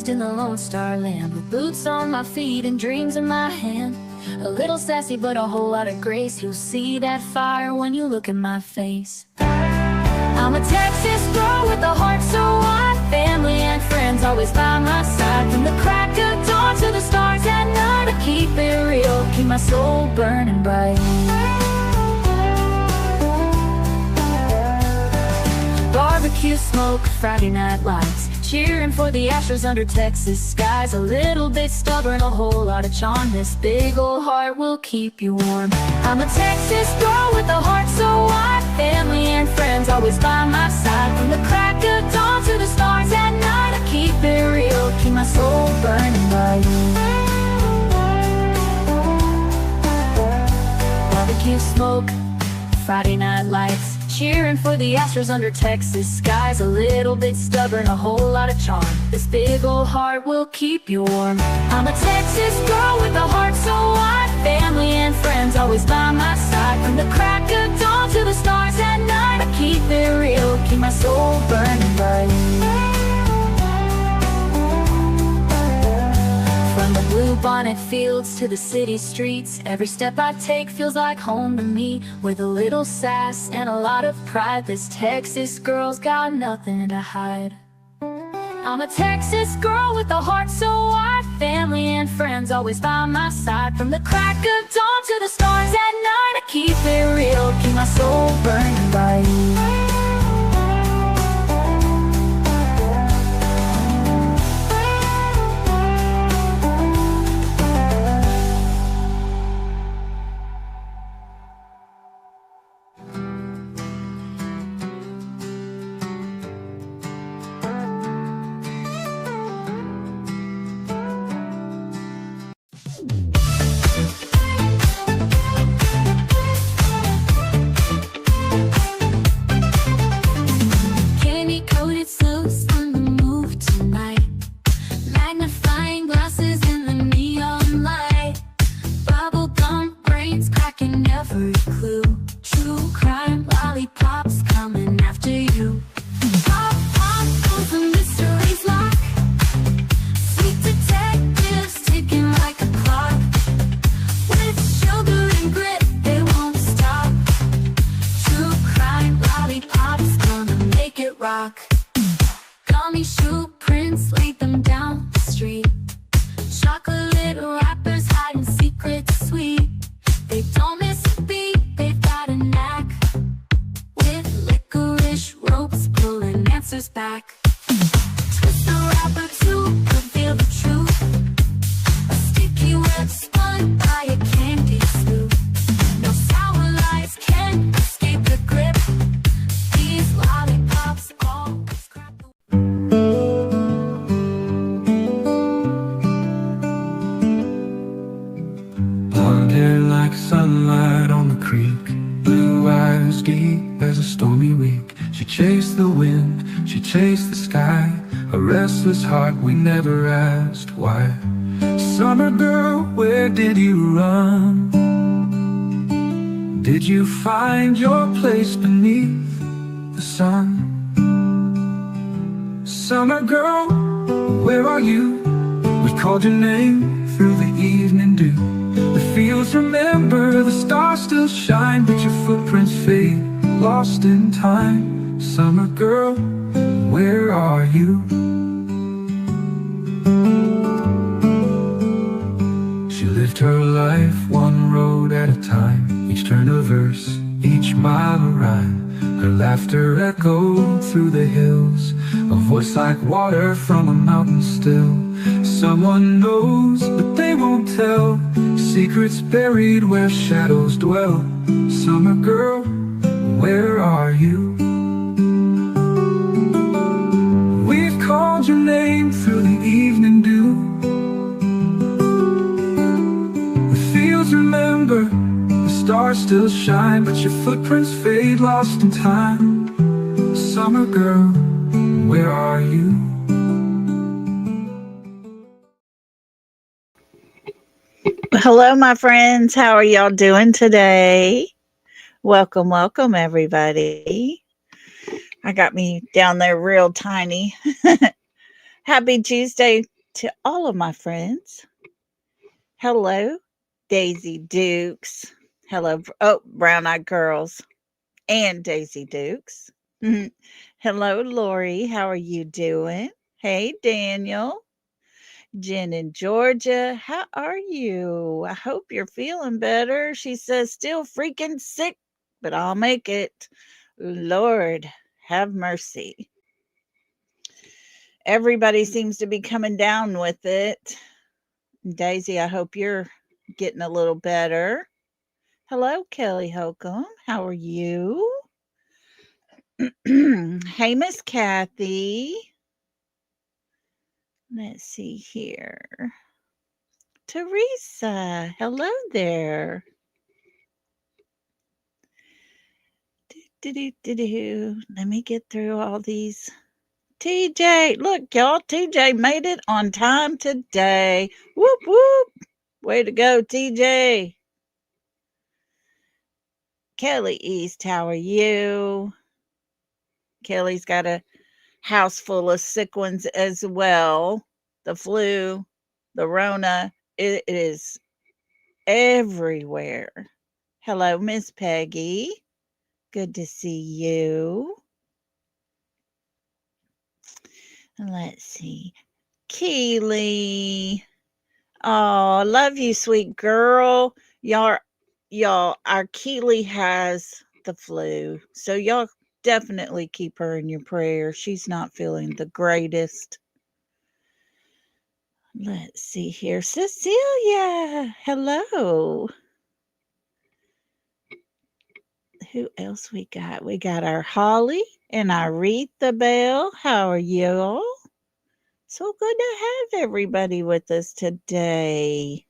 raised in the Lone Star land, with boots on my feet and dreams in my hand. A little sassy but a whole lot of grace. You'll see that fire when you look in my face. I'm a Texas girl with a heart so wide, family and friends always by my side. From the crack of dawn to the stars at night, I keep it real, keep my soul burning bright. Barbecue smoke, Friday night lights, cheering for the Astros under Texas skies. A little bit stubborn, a whole lot of charm. This big old heart will keep you warm. I'm a Texas girl with a heart so wide, family and friends always by my side. From the crack of dawn to the stars at night, I keep it real, keep my soul burning bright. Barbecue smoke, Friday night lights, cheering for the Astros under Texas skies. A little bit stubborn, a whole lot of charm. This big old heart will keep you warm. I'm a Texas girl with a heart so wide, family and friends always by my side. From the crack of dawn to the stars at night, I keep it real, keep my soul burning bright. From the blue bonnet fields to the city streets, every step I take feels like home to me. With a little sass and a lot of pride, this Texas girl's got nothing to hide. I'm a Texas girl with a heart so wide, family and friends always by my side. From the crack of dawn to the stars at night, I keep it real, keep my soul burning bright. Gummy shoe prints, laid them down the street. Chocolate wrappers hiding secrets sweet. They don't miss a beat, they've got a knack. With licorice ropes pulling answers back. Twist the wrapper to reveal the truth. A sticky web spun by a candy sloop. No sour lies can escape the grip. These lollipops always crack the blonde hair like sunlight on the creek, blue eyes deep as a stormy week. She chased the wind, she chased the sky, a restless heart we never asked why. Summer girl, where did you run? Did you find your place beneath the sun? Summer girl, where are you? We called your name through the evening dew. The fields remember, the stars still shine, but your footprints fade, lost in time. Summer girl, where are you? She lived her life one road at a time, each turn a verse, each mile a rhyme. Her laughter echoed through the hills, a voice like water from a mountain still. Someone knows, but they won't tell, secrets buried where shadows dwell. Summer girl, where are you? We've called your name through the evening dew. The fields remember, the stars still shine, but your footprints fade, lost in time. Summer girl, where are you? Hello, my friends. How are y'all doing today? Welcome, welcome, everybody. I got me down there real tiny. Happy Tuesday to all of my friends. Hello, Daisy Dukes. Hello, Brown Eyed Girls and Daisy Dukes. Hello, Lori. How are you doing? Hey, Daniel. Jen in Georgia. How are you? I hope you're feeling better. She says, still freaking sick, but I'll make it. Lord, have mercy. Everybody seems to be coming down with it. Daisy, I hope you're getting a little better. Hello, Kelly Holcomb. How are you? Hey, Miss Kathy. Let's see here. Teresa, hello there. Let me get through all these. TJ, look, y'all, TJ made it on time today. Whoop, whoop. Way to go, TJ. Kelly East, how are you? Kelly's got a house full of sick ones as well. The flu, the Rona, it is everywhere. Hello, Miss Peggy. Good to see you. Let's see. Keely. Oh, love you, sweet girl. Our Keely has the flu. So y'all definitely keep her in your prayers. She's not feeling the greatest. Let's see here. Cecilia. Hello. Who else we got? We got our Holly and Aretha Bell. How are you? So good to have everybody with us today.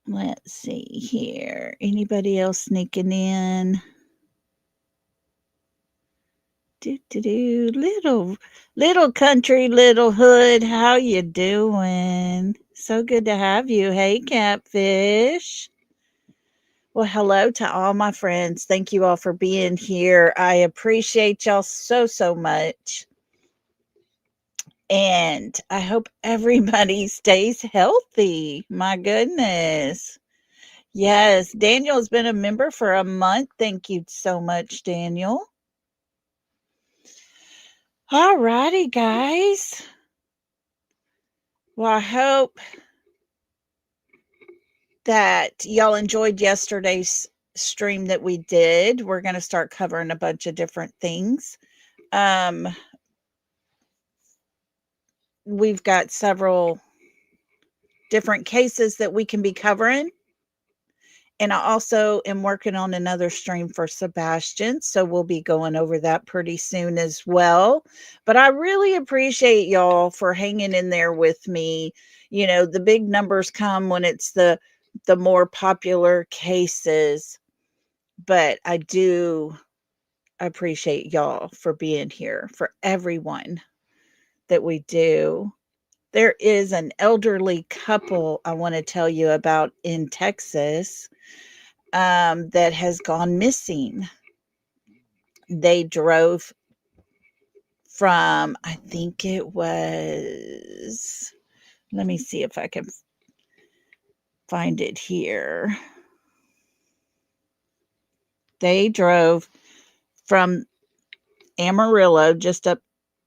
Let's see here. Anybody else sneaking in? Little country, little hood. How you doing? So good to have you. Hey, Catfish. Well, hello to all my friends. Thank you all for being here. I appreciate y'all so, so much. And I hope everybody stays healthy. My goodness. Yes, Daniel's been a member for a month. Thank you so much, Daniel. All righty, guys. Well, I hope that y'all enjoyed yesterday's stream that we did. We're going to start covering a bunch of different things. We've got several different cases that we can be covering. And I also am working on another stream for Sebastian. So we'll be going over that pretty soon as well. But I really appreciate y'all for hanging in there with me. You know, the big numbers come when it's the more popular cases. But I do appreciate y'all for being here, for everyone that we do. There is an elderly couple I want to tell you about in Texas that has gone missing. They drove from, I think it was, let me see if I can find it here. They drove from Amarillo, just up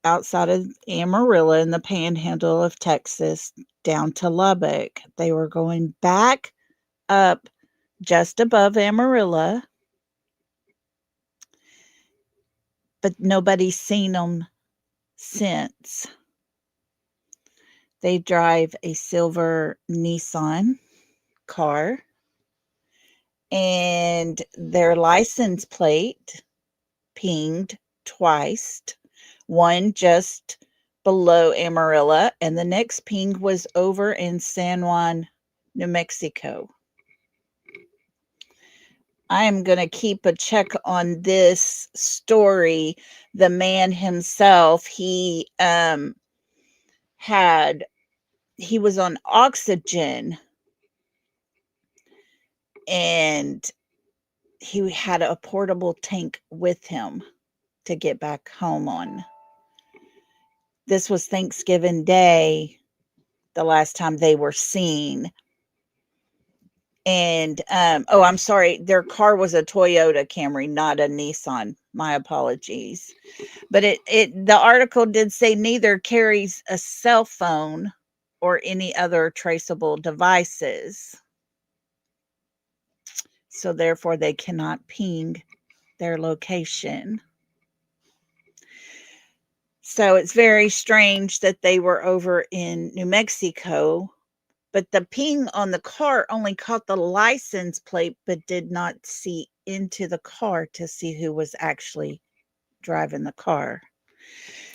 outside of Amarillo in the panhandle of Texas, down to Lubbock. They were going back up just above Amarillo, but nobody's seen them since. They drive a silver Nissan car, and their license plate pinged twice. One just below Amarillo, and the next ping was over in San Juan, New Mexico. I am going to keep a check on this story. The man himself, he was on oxygen, and he had a portable tank with him to get back home on. This was Thanksgiving Day, the last time they were seen. And oh, I'm sorry, their car was a Toyota Camry, not a Nissan. My apologies. But the article did say neither carries a cell phone or any other traceable devices. So therefore they cannot ping their location. So it's very strange that they were over in New Mexico, but the ping on the car only caught the license plate, but did not see into the car to see who was actually driving the car.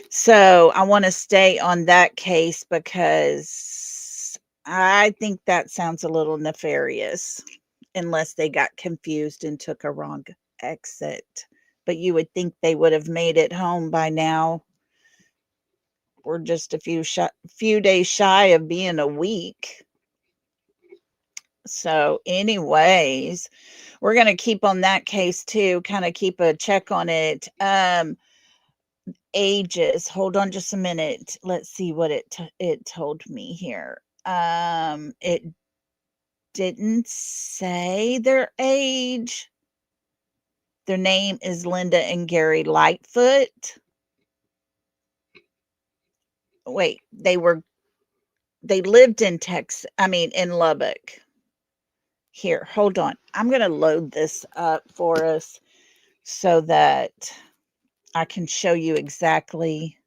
So I want to stay on that case because I think that sounds a little nefarious, unless they got confused and took a wrong exit. But you would think they would have made it home by now. We're just a few days shy of being a week. So, anyways, we're going to keep on that case too, kind of keep a check on it. Ages. Hold on just a minute. Let's see what it told me here. It didn't say their age. Their name is Linda and Gary Lightfoot. Wait, they lived in Texas. I mean, in Lubbock. Here, hold on. I'm going to load this up for us so that I can show you exactly.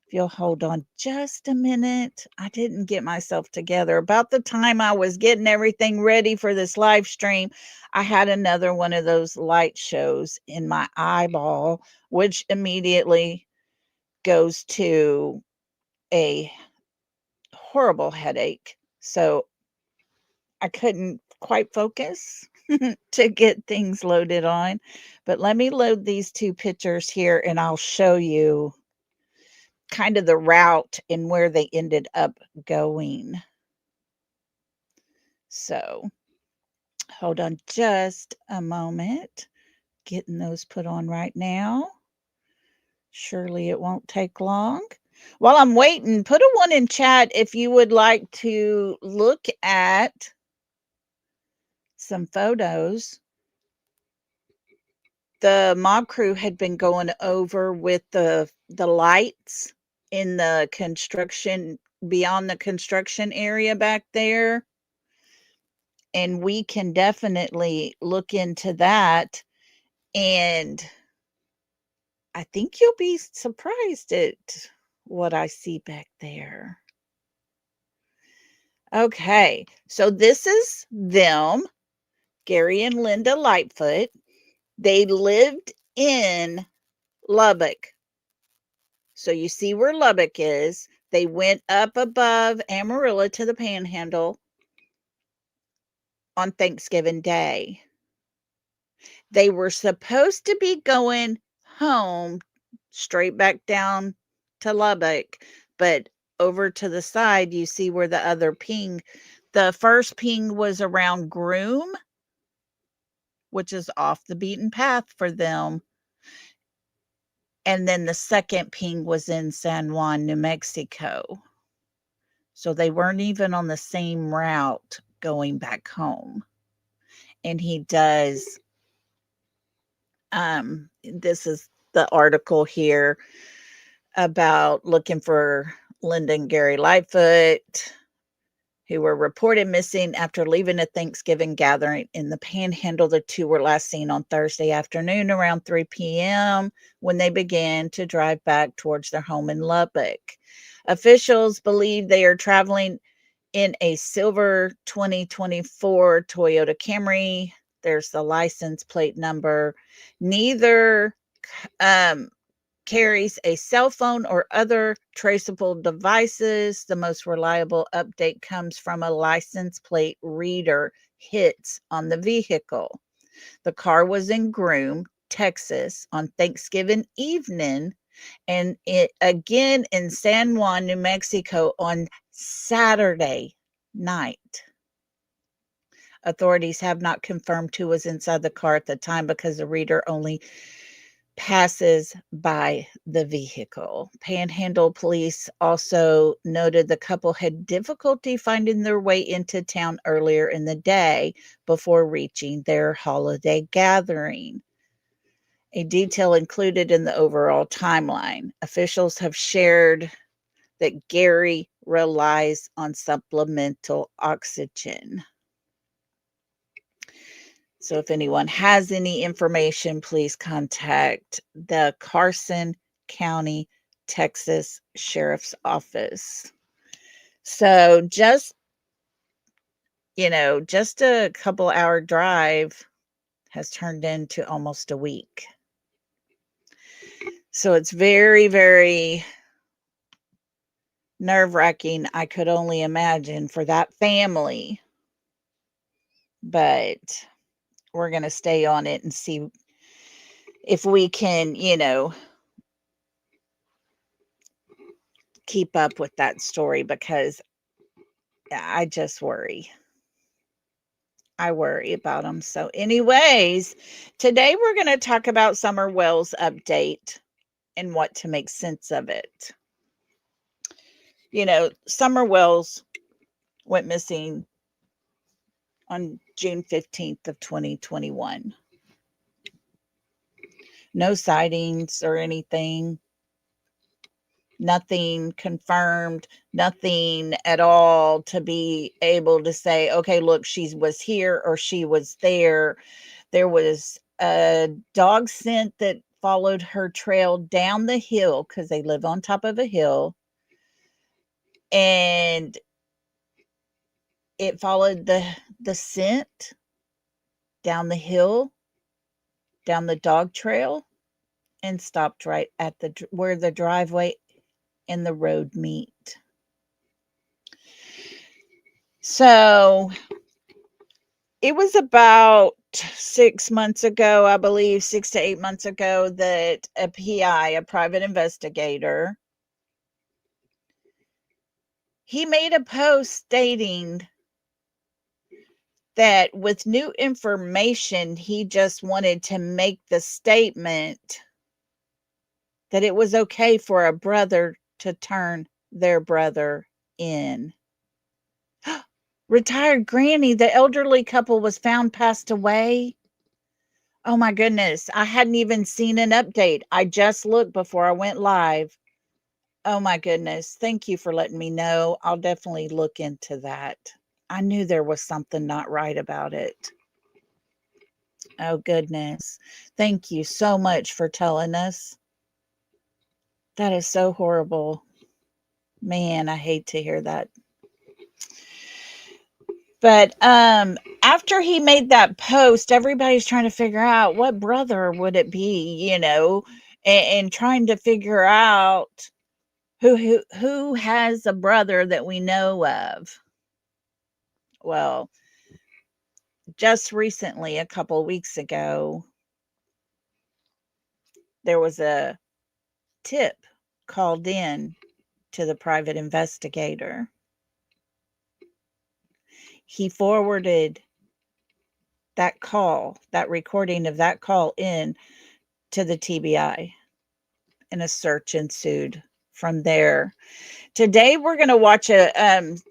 If you'll hold on just a minute. I didn't get myself together. About the time I was getting everything ready for this live stream, I had another one of those light shows in my eyeball, which immediately goes to a horrible headache. So I couldn't quite focus to get things loaded on. But let me load these two pictures here and I'll show you kind of the route and where they ended up going. So hold on just a moment. Getting those put on right now. Surely it won't take long. While I'm waiting, put a 1 in chat if you would like to look at some photos. The mob crew had been going over with the lights in the construction, beyond the construction area back there. And we can definitely look into that. And I think you'll be surprised at what I see back there. Okay, so this is them, Gary and Linda Lightfoot. They lived in Lubbock. So you see where Lubbock is. They went up above Amarillo to the Panhandle on Thanksgiving Day. They were supposed to be going home straight back down to Lubbock, but over to the side, you see where the other ping, the first ping was around Groom, which is off the beaten path for them. And then the second ping was in San Juan, New Mexico. So they weren't even on the same route going back home. And he does, this is the article here about looking for Linda and Gary Lightfoot, who were reported missing after leaving a Thanksgiving gathering in the Panhandle. The two were last seen on Thursday afternoon around 3 p.m. when they began to drive back towards their home in Lubbock. Officials believe they are traveling in a silver 2024 Toyota Camry. There's the license plate number. Neither carries a cell phone or other traceable devices. The most reliable update comes from a license plate reader hits on the vehicle. The car was in Groom, Texas on Thanksgiving evening, and it again in San Juan, New Mexico on Saturday night. Authorities have not confirmed who was inside the car at the time because the reader only passes by the vehicle. Panhandle police also noted the couple had difficulty finding their way into town earlier in the day before reaching their holiday gathering. A detail included in the overall timeline. Officials have shared that Gary relies on supplemental oxygen. So if anyone has any information, please contact the Carson County, Texas Sheriff's Office. So just a couple hour drive has turned into almost a week. So it's very, very nerve-wracking. I could only imagine for that family. But we're going to stay on it and see if we can, keep up with that story, because I just worry. I worry about them. So anyways, today we're going to talk about Summer Wells' update and what to make sense of it. Summer Wells went missing on June 15th of 2021. No sightings or anything. Nothing confirmed, nothing at all to be able to say, okay, look, she was here or she was there. There was a dog scent that followed her trail down the hill, because they live on top of a hill. And it followed the scent down the hill, down the dog trail, and stopped right at where the driveway and the road meet. So it was about 6 months ago, I believe, 6 to 8 months ago, that a PI, a private investigator, he made a post stating that with new information, he just wanted to make the statement that it was okay for a brother to turn their brother in. Retired granny, the elderly couple was found passed away. Oh my goodness. I hadn't even seen an update. I just looked before I went live. Oh my goodness. Thank you for letting me know. I'll definitely look into that. I knew there was something not right about it. Oh goodness. Thank you so much for telling us. That is so horrible. Man, I hate to hear that. But after he made that post, everybody's trying to figure out what brother would it be, and trying to figure out who has a brother that we know of. Well, just recently, a couple weeks ago, there was a tip called in to the private investigator. He forwarded that call, that recording of that call, in to the TBI, and a search ensued from there. Today, we're going to watch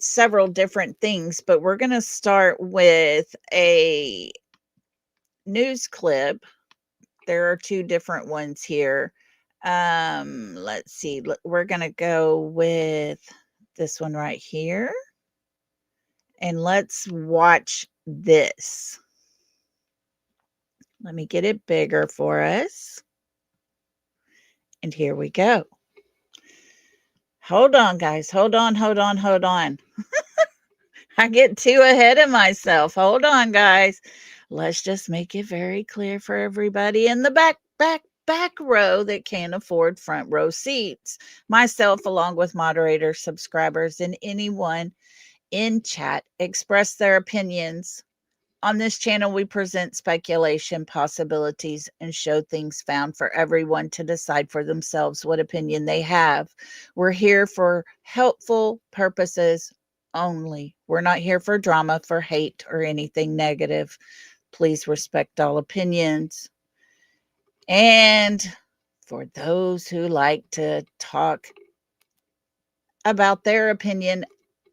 several different things, but we're going to start with a news clip. There are two different ones here. Let's see. We're going to go with this one right here. And let's watch this. Let me get it bigger for us. And here we go. Hold on, guys. Hold on. I get too ahead of myself. Hold on, guys. Let's just make it very clear for everybody in the back row that can't afford front row seats. Myself, along with moderators, subscribers, and anyone in chat, express their opinions. On this channel, we present speculation, possibilities, and show things found for everyone to decide for themselves what opinion they have. We're here for helpful purposes only. We're not here for drama, for hate, or anything negative. Please respect all opinions. And for those who like to talk about their opinion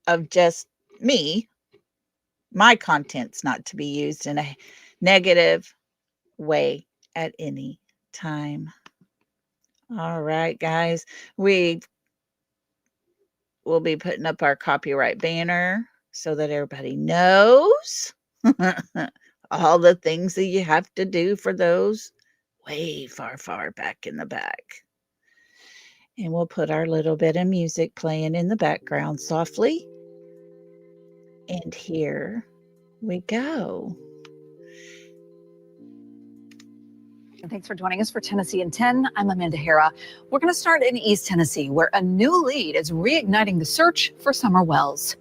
of just me, my content's not to be used in a negative way at any time. All right, guys, we will be putting up our copyright banner so that everybody knows all the things that you have to do for those way far, far back in the back. And we'll put our little bit of music playing in the background softly. And here we go. And thanks for joining us for Tennessee in 10. I'm Amanda Hera. We're going to start in East Tennessee, where a new lead is reigniting the search for Summer Wells.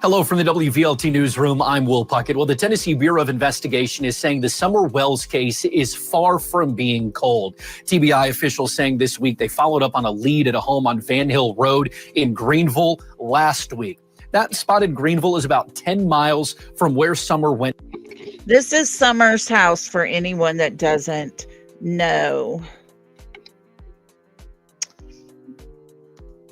Hello from the WVLT newsroom. I'm Will Puckett. Well, the Tennessee Bureau of Investigation is saying the Summer Wells case is far from being cold. TBI officials saying this week they followed up on a lead at a home on Van Hill Road in Greenville last week. That spot in Greenville is about 10 miles from where Summer went. This is Summer's house for anyone that doesn't know.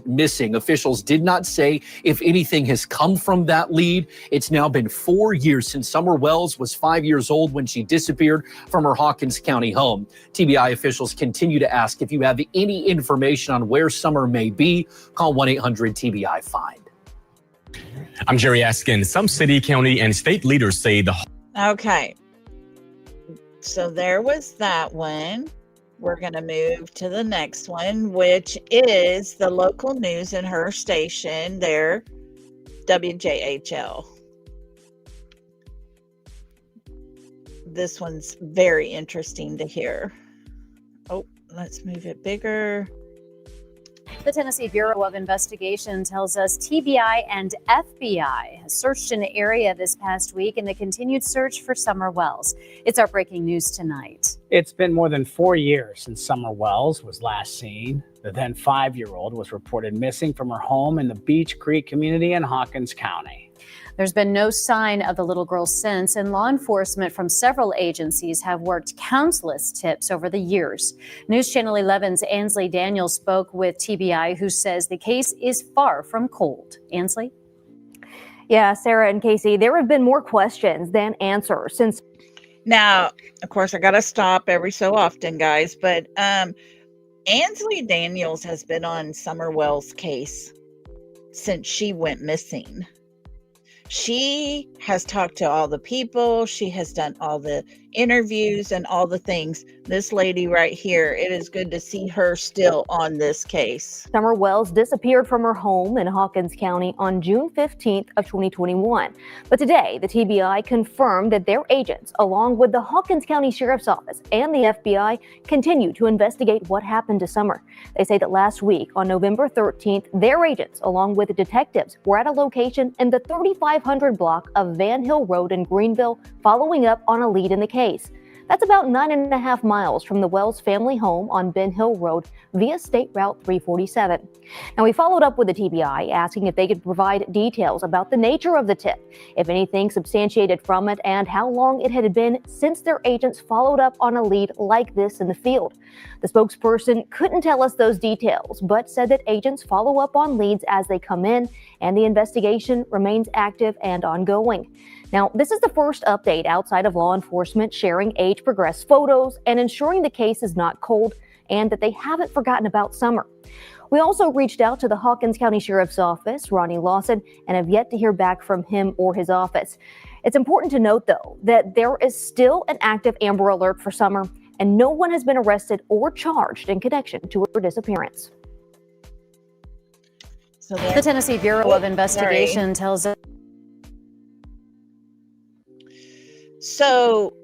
Missing. Officials did not say if anything has come from that lead. It's now been 4 years since Summer Wells was 5 years old when she disappeared from her Hawkins County home. TBI officials continue to ask if you have any information on where Summer may be. Call 1-800-TBI-FIND. I'm Jerry Askin. Some city, county, and state leaders say the... Okay. So there was that one. We're going to move to the next one, which is the local news in her station there, WJHL. This one's very interesting to hear. Oh, let's move it bigger. The Tennessee Bureau of Investigation tells us TBI and FBI has searched an area this past week in the continued search for Summer Wells. It's our breaking news tonight. It's been more than 4 years since Summer Wells was last seen. The then 5-year-old was reported missing from her home in the Beach Creek community in Hawkins County. There's been no sign of the little girl since, and law enforcement from several agencies have worked countless tips over the years. News Channel 11's Ansley Daniels spoke with TBI, who says the case is far from cold. Ansley? Yeah, Sarah and Casey, there have been more questions than answers since. Now, of course, I got to stop every so often, guys, but Ansley Daniels has been on Summer Wells' case since she went missing. She has talked to all the people. She has done all the interviews and all the things. This lady right here, it is good to see her still on this case. Summer Wells disappeared from her home in Hawkins County on June 15th of 2021. But today, the TBI confirmed that their agents, along with the Hawkins County Sheriff's Office and the FBI, continue to investigate what happened to Summer. They say that last week, on November 13th, their agents, along with detectives, were at a location in the 3500 block of Van Hill Road in Greenville, following up on a lead in the case. That's about 9.5 miles from the Wells family home on Ben Hill Road via State Route 347. Now, we followed up with the TBI asking if they could provide details about the nature of the tip, if anything substantiated from it, and how long it had been since their agents followed up on a lead like this in the field. The spokesperson couldn't tell us those details, but said that agents follow up on leads as they come in, and the investigation remains active and ongoing. Now, this is the first update outside of law enforcement sharing age-progressed photos and ensuring the case is not cold and that they haven't forgotten about Summer. We also reached out to the Hawkins County Sheriff's Office, Ronnie Lawson, and have yet to hear back from him or his office. It's important to note, though, that there is still an active Amber Alert for Summer, and no one has been arrested or charged in connection to her disappearance. So the Tennessee Bureau of Investigation tells us. So,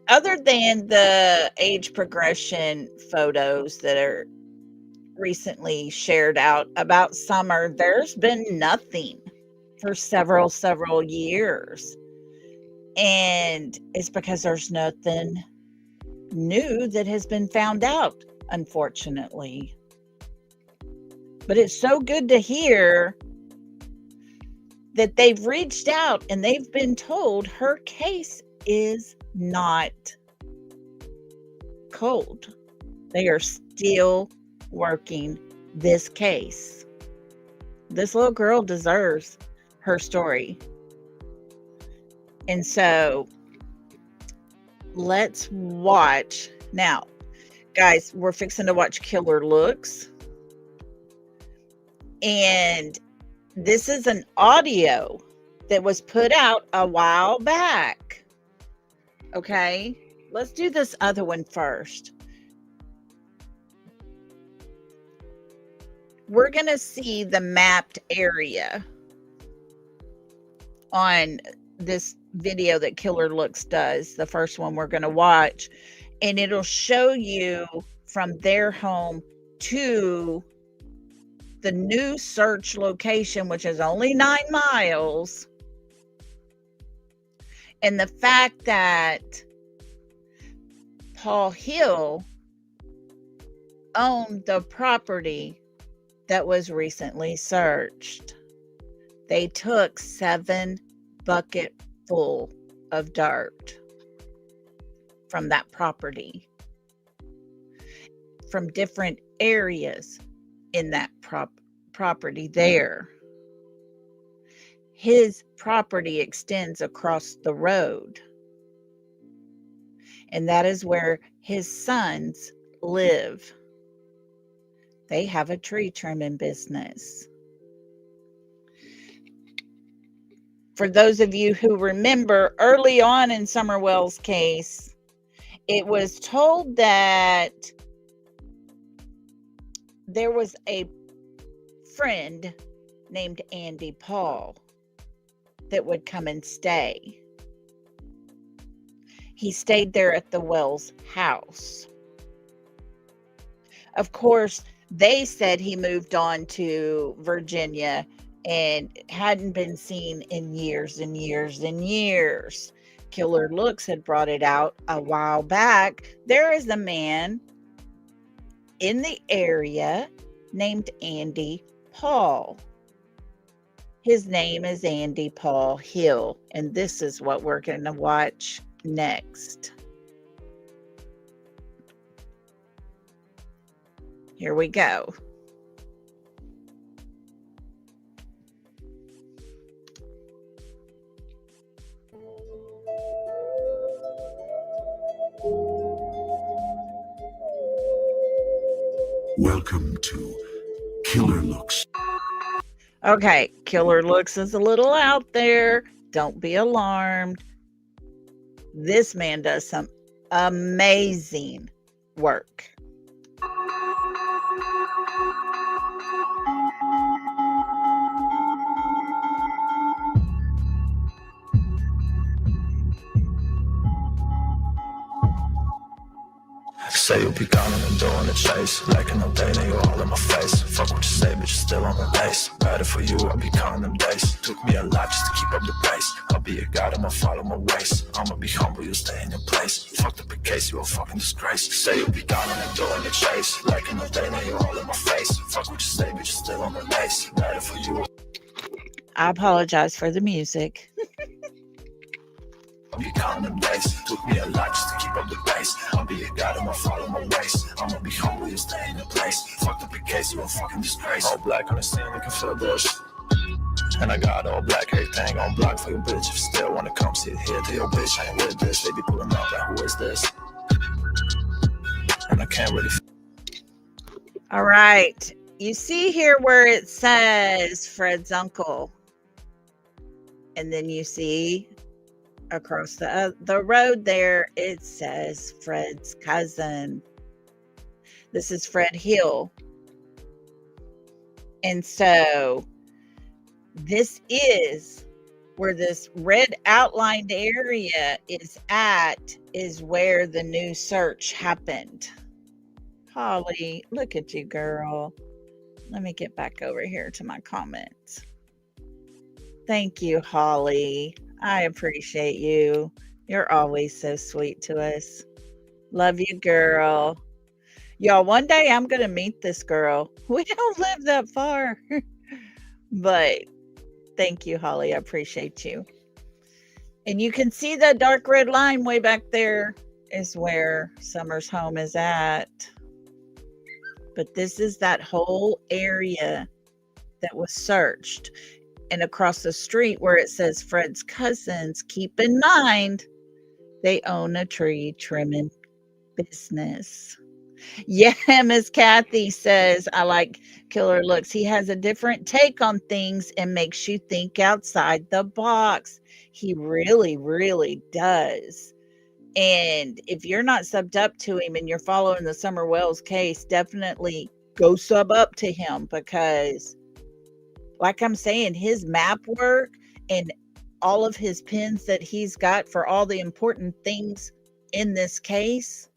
other than the age progression photos that are recently shared out about Summer, there's been nothing for several years. And it's because there's nothing new that has been found out, unfortunately. But it's so good to hear that they've reached out and they've been told her case is not cold. They are still working this case. This little girl deserves her story. And so let's watch. Now, guys, we're fixing to watch Killer Looks. And this is an audio that was put out a while back. Okay, let's do this other one first. We're going to see the mapped area on this video that Killer Looks does, the first one we're going to watch, and it'll show you from their home to the new search location, which is only 9 miles. And the fact that Paul Hill owned the property that was recently searched. They took 7 buckets full of dirt from that property, from different areas in that property there. His property extends across the road, and that is where his sons live. They have a tree trimming business. For those of you who remember, early on in Summerwell's case, it was told that there was a friend named Andy Paul that would come and stay. He stayed there at the Wells house. Of course, they said he moved on to Virginia and hadn't been seen in years and years and years. Killer Looks had brought it out a while back. There is a man in the area named Andy Paul. His name is Andy Paul Hill, and this is what we're going to watch next. Here we go. Welcome to Killer Looks. Okay, Killer Looks is a little out there. Don't be alarmed. This man does some amazing work. Say you'll be gone and doing the chase. Like an day, now you're all in my face. Fuck what you say, but you're still on my base. Better for you, I'll be counting them days. Took me a lot just to keep up the pace. I'll be a god, I'ma follow my ways. I'ma be humble, you'll stay in your place. Fucked up a case, you a fucking disgrace. Say you'll be gone and doing the chase. Like an day, now you're all in my face. Fuck what you say, but you're still on my base. Better for you. I apologize for the music. I'll be counting them days. Took me a lot just to keep up the pace. I'll be a god, I'ma follow my ways. I'ma be humble, you stay in your place. Fucked up a case, you a fucking disgrace. All black on the scene, looking for the bush. And I got all black, everything on block for your bitch. If you still wanna come sit here to your bitch, I ain't with this. They be pulling up, like, who is this? And I can't really. All right. You see here where it says Fred's uncle. And then you see across the road there, it says Fred's cousin. This is Fred Hill. And so this is where this red outlined area is where the new search happened. Holly, look at you, girl. Let me get back over here to my comments. Thank you, Holly. I appreciate you. You're always so sweet to us. Love you, girl. Y'all, one day I'm going to meet this girl. We don't live that far. But thank you, Holly. I appreciate you. And you can see that dark red line way back there is where Summer's home is at. But this is that whole area that was searched. And across the street where it says Fred's Cousins, keep in mind, they own a tree trimming business. Yeah, Miss Kathy says, I like Killer Looks. He has a different take on things and makes you think outside the box. He really, really does. And if you're not subbed up to him and you're following the Summer Wells case, definitely go sub up to him, because like I'm saying, his map work and all of his pins that he's got for all the important things in this case,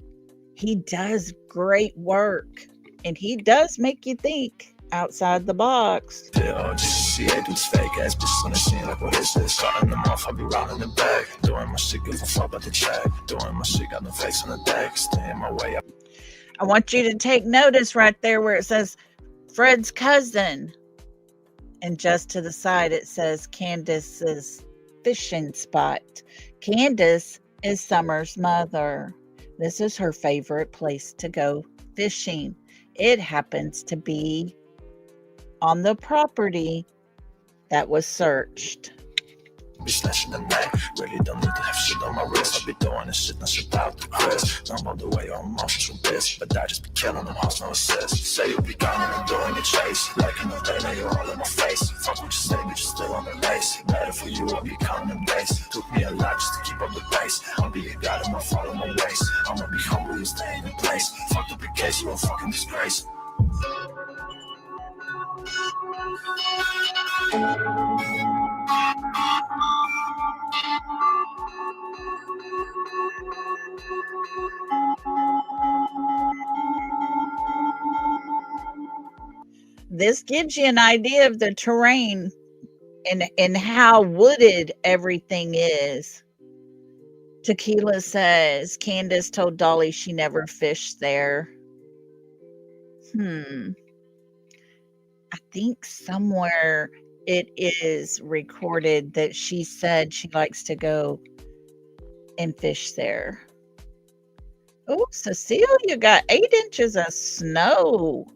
he does great work, and he does make you think outside the box. Just see I do this fake ass bitches on the scene like, what is this? Cutting them off, I be rounding the back. Doing my shit, give a fuck about the check. Doing my shit, got no fakes on the deck. Stay in my way. I want you to take notice right there where it says Fred's cousin. And just to the side, it says Candace's fishing spot. Candace is Summer's mother. This is her favorite place to go fishing. It happens to be on the property that was searched. Be slashing the neck, really don't need to have shit on my wrist. I be doing this shit, not shit out the Chris. I'm all the way on emotional bitch, but I just be killing them, hoes no assist. Say you be gone and I'm doing a chase. Like another day, now you're all in my face. Fuck what you say, but you're still on the base. Better for you, I'll be counting them days. Took me a lot just to keep up the pace. I'll be a god, I'ma follow my ways. I'ma be humble and stay in place. Fuck the big case, you a fucking disgrace. This gives you an idea of the terrain and how wooded everything is. Tequila says Candace told Dolly she never fished there. I think somewhere it is recorded that she said she likes to go and fish there. Oh, Cecile, you got 8 inches of snow.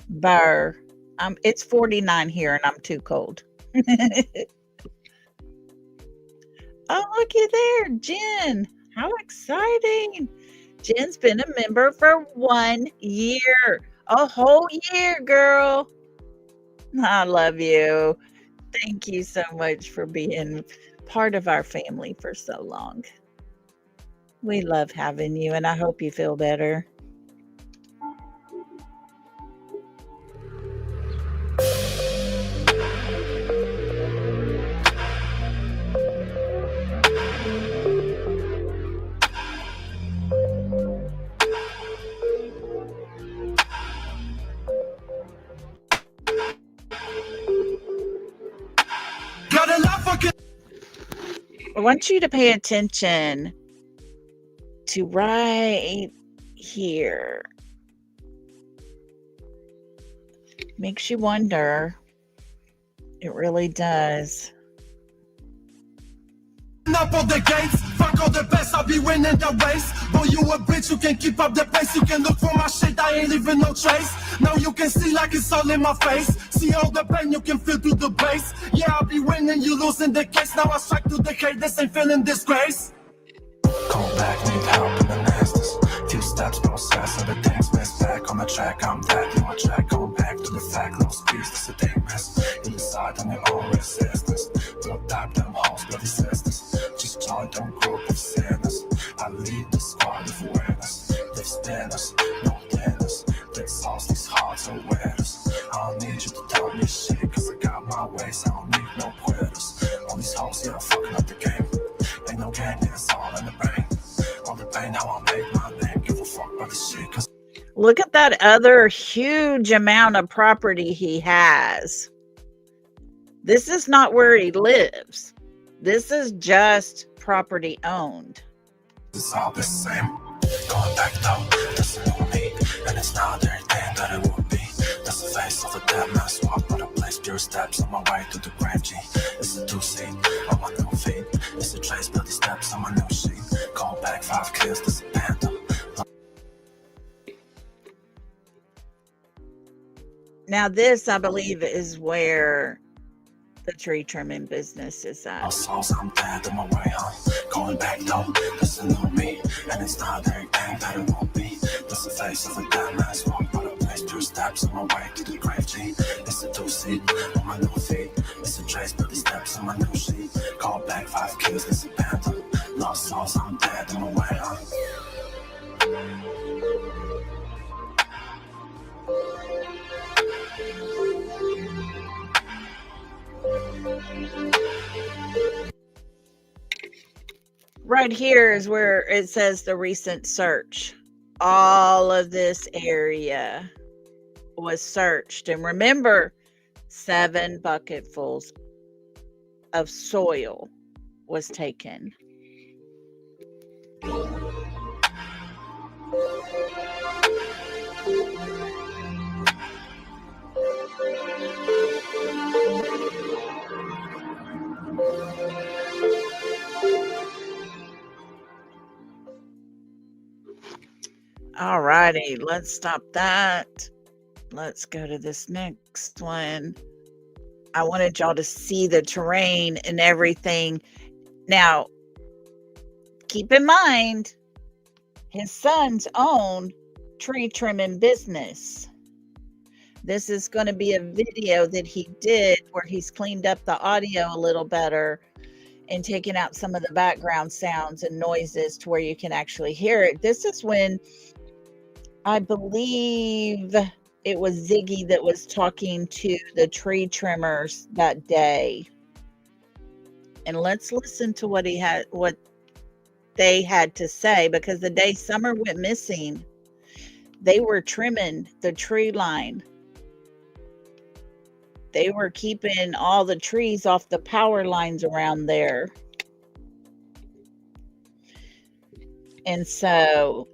Burr. It's 49 here and I'm too cold. Oh, looky there, Jen. How exciting. Jen's been a member for 1 year. A whole year, girl. I love you. Thank you so much for being part of our family for so long. We love having you, and I hope you feel better. I want you to pay attention to right here. Makes you wonder. It really does. Up on the gates, fuck all the best, I'll be winning the race. Boy, you a bitch, you can keep up the pace. You can look for my shit, I ain't leaving no trace. Now you can see like it's all in my face. See all the pain you can feel through the bass. Yeah, I'll be winning, you losing the case. Now I strike through the hate, this ain't feeling disgrace. Call back, need help in the nasties. Few steps, process, and the things miss. Back on the track, I'm back in my track. Going back to the fact, no speech, this a thing miss. You decide on your own resistance. Don't tap them hoes, bloody sisters. Just join them group of sinners. I lead the squad of awareness. They stand us, no dinners. That sauce, these hearts are winners. I don't need you to tell me shit, cause I got my ways, I don't need no quitters. All these hoes, yeah, fucking up the game. Ain't no game, it's all in the brain. All the pain, how I make my name. Give a fuck about this shit, cause look at that other huge amount of property he has. This is not where he lives. This is just property owned. it's all the same. Going back though, doesn't know me, and it's not everything that it would be. That's a face of a dead man's walk, but I place pure steps on my way to the grave. G. It's a two-seat on my new feet. It's a trace, bloody steps on my new sheet. Call back 5 kills, this a panther. Now, this, I believe, is where the tree trimming business is My at. soul's I'm dead on my way home. Going back though, this a new me. And it's not everything that it won't be. This the face of a dead man's walk, but I place pure steps on my way to the grave. G. It's a two-seat on my new feet. It's a trace, bloody steps on my new sheet. Call back 5 kills, this a panther. Lost souls, I'm dead on my way home. Right here is where it says the recent search. All of this area was searched. And remember, 7 bucketfuls of soil was taken. All righty, let's stop that. Let's go to this next one. I wanted y'all to see the terrain and everything. Now, keep in mind, his sons own tree trimming business. This is going to be a video that he did where he's cleaned up the audio a little better and taken out some of the background sounds and noises to where you can actually hear it. This is when I believe it was Ziggy that was talking to the tree trimmers that day. And let's listen to what they had to say, because the day Summer went missing, they were trimming the tree line. They were keeping all the trees off the power lines around there. And so,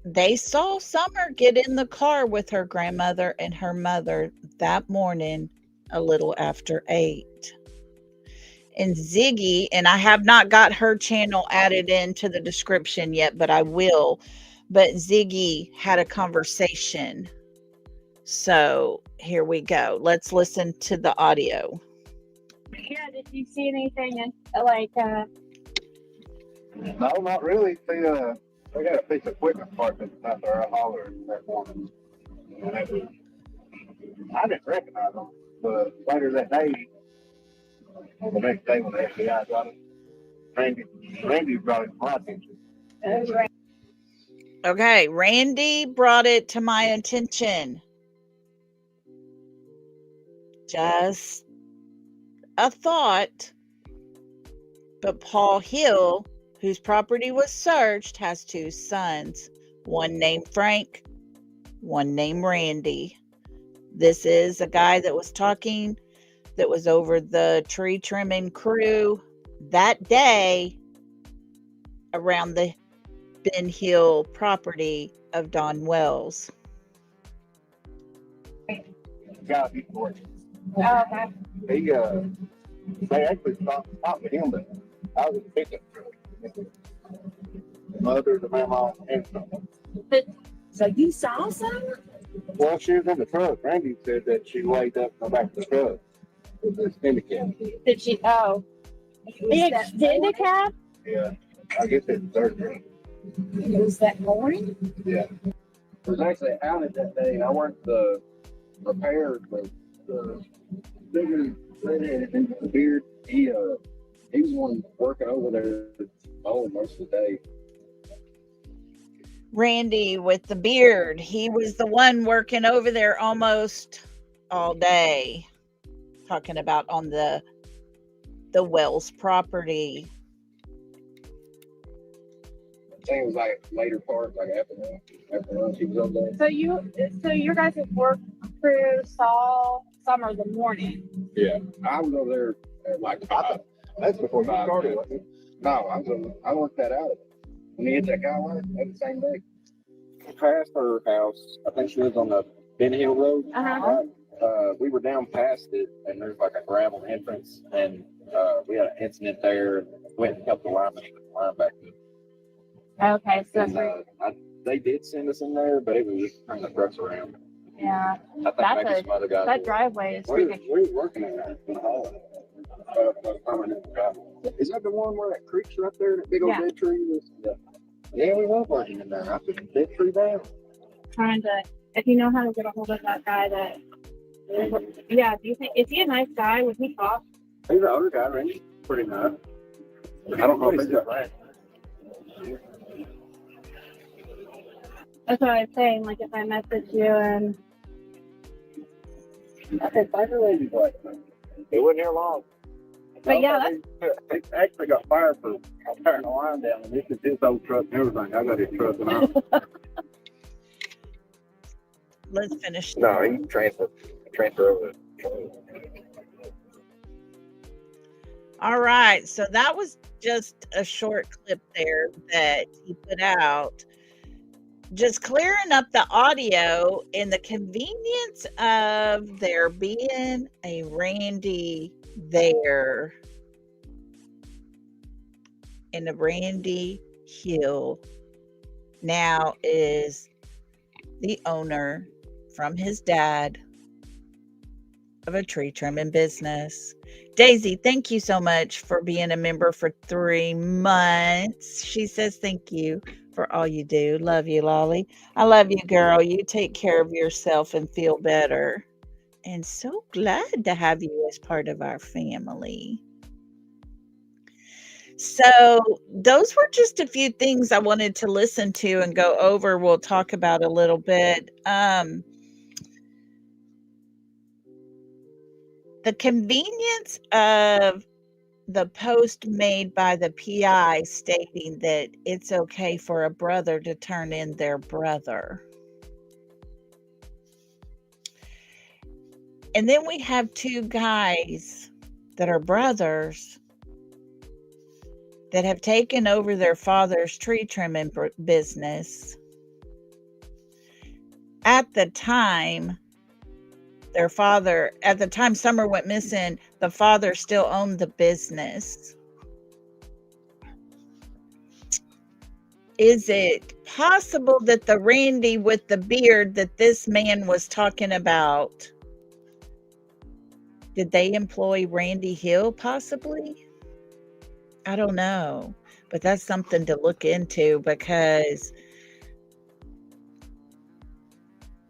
they saw Summer get in the car with her grandmother and her mother that morning a little after 8. And Ziggy, and I have not got her channel added into the description yet, but I will. But Ziggy had a conversation. So here we go. Let's listen to the audio. Yeah, did you see anything like No, not really. They got a piece of equipment part that's out there. I hollered that morning. And I didn't recognize them. But later that day, or the next day when the FBI got it, Randy brought it to my attention. Okay, Randy brought it to my attention. Just a thought. But Paul Hill, whose property was searched, has 2 sons. One named Frank, one named Randy. This is a guy that was talking, that was over the tree trimming crew that day around the Ben Hill property of Don Wells. Guy he worked. oh, okay. They actually stopped with him, but I was in a pickup truck. Mother, the grandma, and something. So you saw something? Well, she was in the truck. Randy said that she laid up in the back of the truck with this handicap. Did she? Oh, the extended cab? Yeah, I guess it's surgery. Was that morning? Yeah. It was actually outed that day. I worked the repair, the bigger and the beard. He was one working over there most of the day. Randy with the beard, he was the one working over there almost all day, talking about on the Wells property. I think it was like later part, like after she was over there. So your guys' work crew saw Summer the morning. Yeah, I was over there at like 5. That's before you started, wasn't it? No, I worked that out. When he hit that guy, that the same day. Past her house, I think she lives on the Ben Hill Road. Uh-huh. We were down past it, and there's like a gravel entrance, and we had an incident there. Went and helped the lineman put the line back up. Okay, so that's And right. they did send us in there, but it was just turning the trucks around. Yeah. I think maybe some other guys. That driveway is ridiculous. Where are you working at? Is that the one where that creek's right there, that big old dead tree? Yeah, we were working in there. I took a dead tree down. Trying to, if you know how to get a hold of that guy that, yeah, do you think, is he a nice guy? Would he talk? He's an older guy, Randy. Pretty nice. I don't know if he's got right. That's what I was saying, like if I message you and. I think Tiger Lady's like, it wasn't here long. But yeah, he actually got fired for tearing the line down, and this is his old truck and everything. I got his truck and all. Let's finish. No, he transfer over. All right. So that was just a short clip there that he put out. Just clearing up the audio and the convenience of there being a Randy there. And the Randy Hill now is the owner from his dad of a tree trimming business. Daisy, thank you so much for being a member for 3 months. She says thank you for all you do. Love you, Lolly. I love you, girl. You take care of yourself and feel better. And so glad to have you as part of our family. So those were just a few things I wanted to listen to and go over. We'll talk about a little bit. The convenience of the post made by the PI stating that it's okay for a brother to turn in their brother. And then we have 2 guys that are brothers that have taken over their father's tree trimming business. At the time Summer went missing, the father still owned the business. Is it possible that the Randy with the beard that this man was talking about, did they employ Randy Hill possibly? I don't know, but that's something to look into, because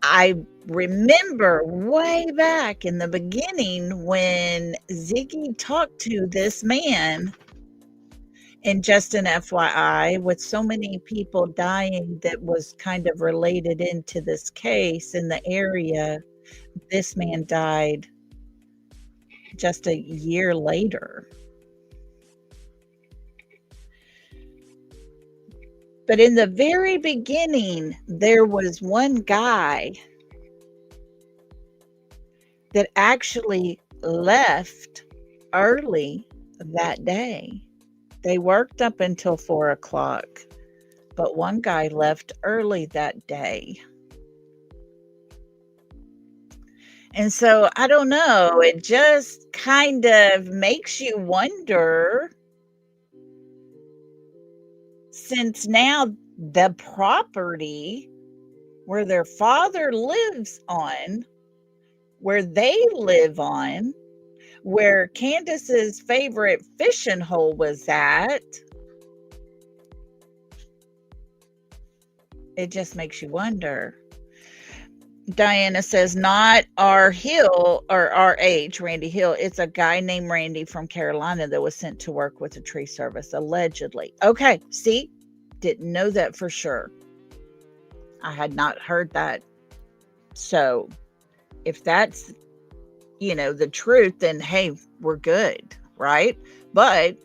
I remember way back in the beginning when Ziggy talked to this man, and just an FYI, with so many people dying that was kind of related into this case in the area, this man died just a year later. But in the very beginning, there was one guy that actually left early that day. They worked up until 4 o'clock, but one guy left early that day. And so I don't know, it just kind of makes you wonder, since now the property where their father lives on, where they live on, where Candace's favorite fishing hole was at, it just makes you wonder. Diana says, not our Hill or our age, Randy Hill. It's a guy named Randy from Carolina that was sent to work with the tree service, allegedly. Okay, see, didn't know that for sure. I had not heard that. So if that's, the truth, then hey, we're good, right? But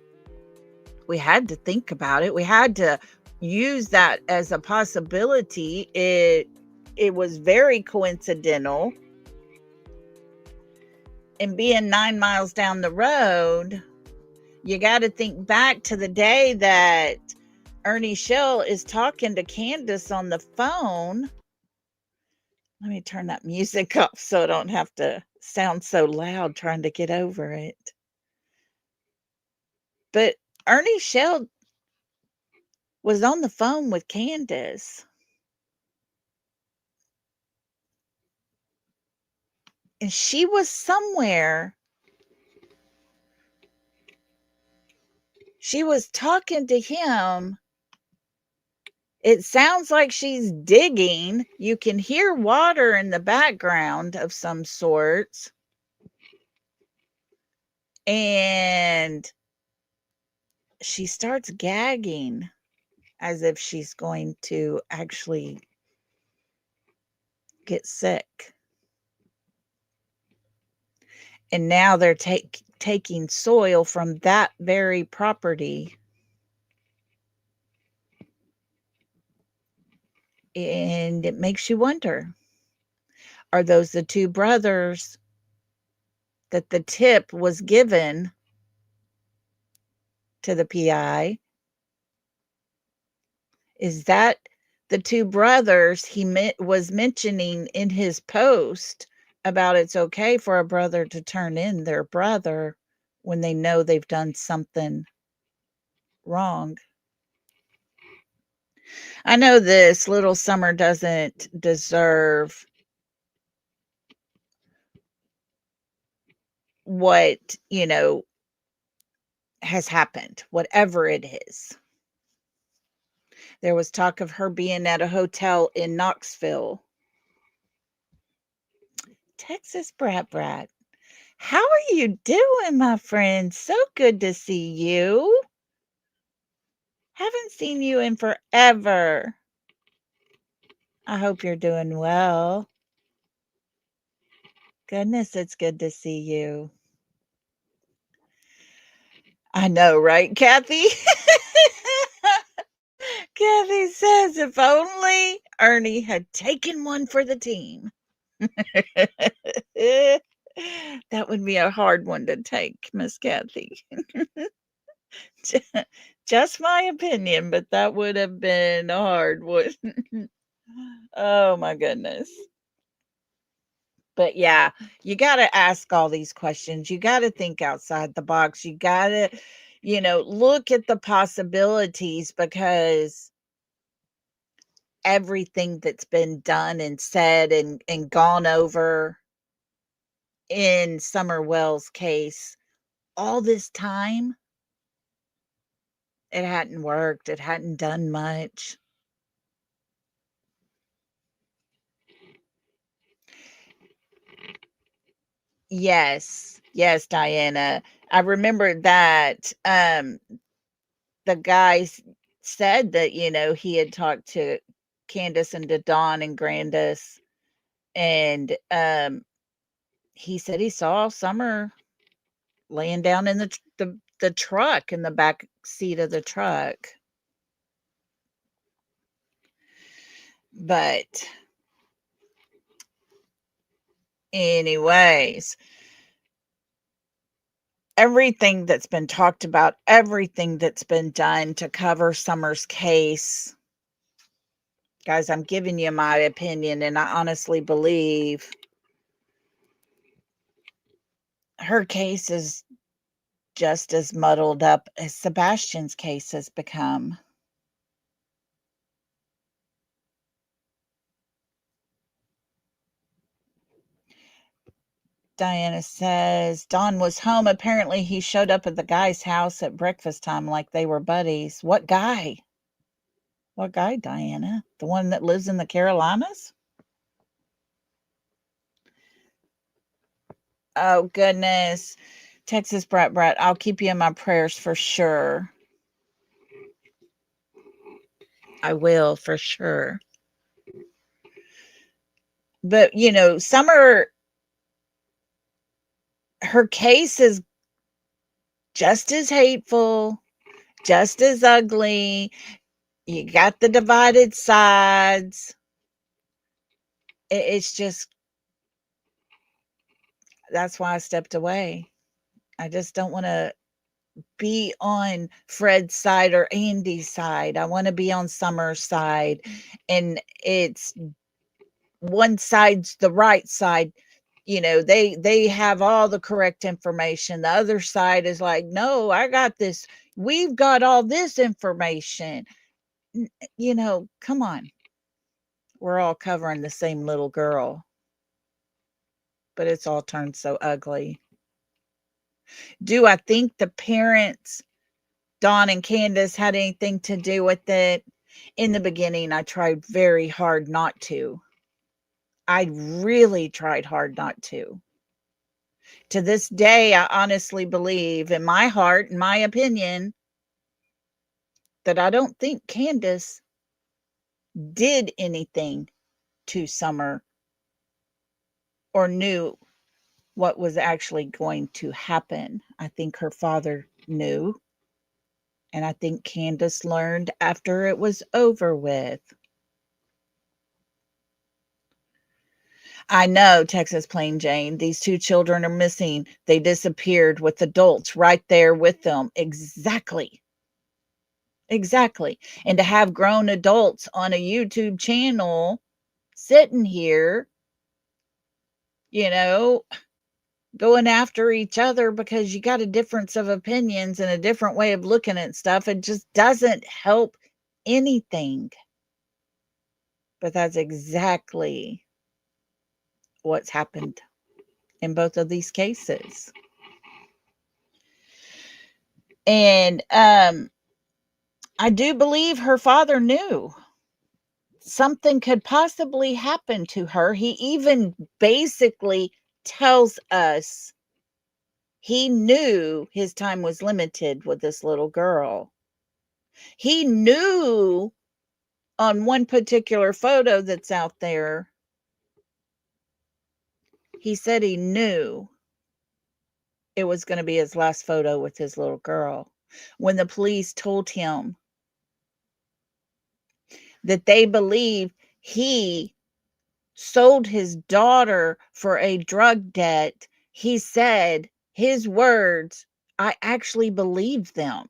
we had to think about it. We had to use that as a possibility. It was very coincidental. And being 9 miles down the road, you got to think back to the day that Ernie Shell is talking to Candace on the phone. Let me turn that music off so I don't have to sound so loud trying to get over it. But Ernie Shell was on the phone with Candace. And she was somewhere. She was talking to him. It sounds like she's digging. You can hear water in the background of some sorts. And she starts gagging as if she's going to actually get sick. And now they're taking soil from that very property. And it makes you wonder, are those the two brothers that the tip was given to the PI? Is that the two brothers he was mentioning in his post about it's okay for a brother to turn in their brother when they know they've done something wrong? I know this little Summer doesn't deserve what, has happened, whatever it is. There was talk of her being at a hotel in Knoxville. Texas Brat. How are you doing, my friend? So good to see you. Haven't seen you in forever. I hope you're doing well. Goodness, it's good to see you. I know, right, Kathy? Kathy says, if only Ernie had taken one for the team. That would be a hard one to take, Miss Kathy. Just my opinion, but that would have been a hard one. Oh my goodness. But yeah, you got to ask all these questions. You got to think outside the box. You got to, look at the possibilities, because everything that's been done and said and gone over in Summer Wells' case, all this time, it hadn't worked. It hadn't done much. Yes, Diana. I remember that the guys said that, he had talked to Candace and to Dawn and Grandis, and he said he saw Summer laying down in the truck, in the back seat of the truck. But anyways, everything that's been talked about, everything that's been done to cover Summer's case, guys, I'm giving you my opinion, and I honestly believe her case is just as muddled up as Sebastian's case has become. Diana says, Don was home. Apparently, he showed up at the guy's house at breakfast time like they were buddies. What guy? What guy, Diana? The one that lives in the Carolinas? Oh, goodness. Texas Brat, I'll keep you in my prayers for sure. I will, for sure. But, Summer, her case is just as hateful, just as ugly. You got the divided sides. It's just, that's why I stepped away. I just don't want to be on Fred's side or Andy's side. I want to be on Summer's side. And it's one side's the right side. They have all the correct information. The other side is like, no, I got this. We've got all this information. Come on. We're all covering the same little girl. But it's all turned so ugly. Do I think the parents, Dawn and Candace, had anything to do with it? In the beginning, I tried very hard not to. I really tried hard not to. To this day, I honestly believe in my heart, in my opinion, that I don't think Candace did anything to Summer or knew what was actually going to happen. I think her father knew. And I think Candace learned after it was over with. I know, Texas Plain Jane, these two children are missing. They disappeared with adults right there with them. Exactly. Exactly. And to have grown adults on a YouTube channel sitting here, going after each other because you got a difference of opinions and a different way of looking at stuff, it just doesn't help anything. But that's exactly what's happened in both of these cases. And I do believe her father knew something could possibly happen to her. He even basically tells us he knew his time was limited with this little girl. He knew on one particular photo that's out there, he said he knew it was going to be his last photo with his little girl. When the police told him that they believe he sold his daughter for a drug debt, he said, his words, I actually believe them.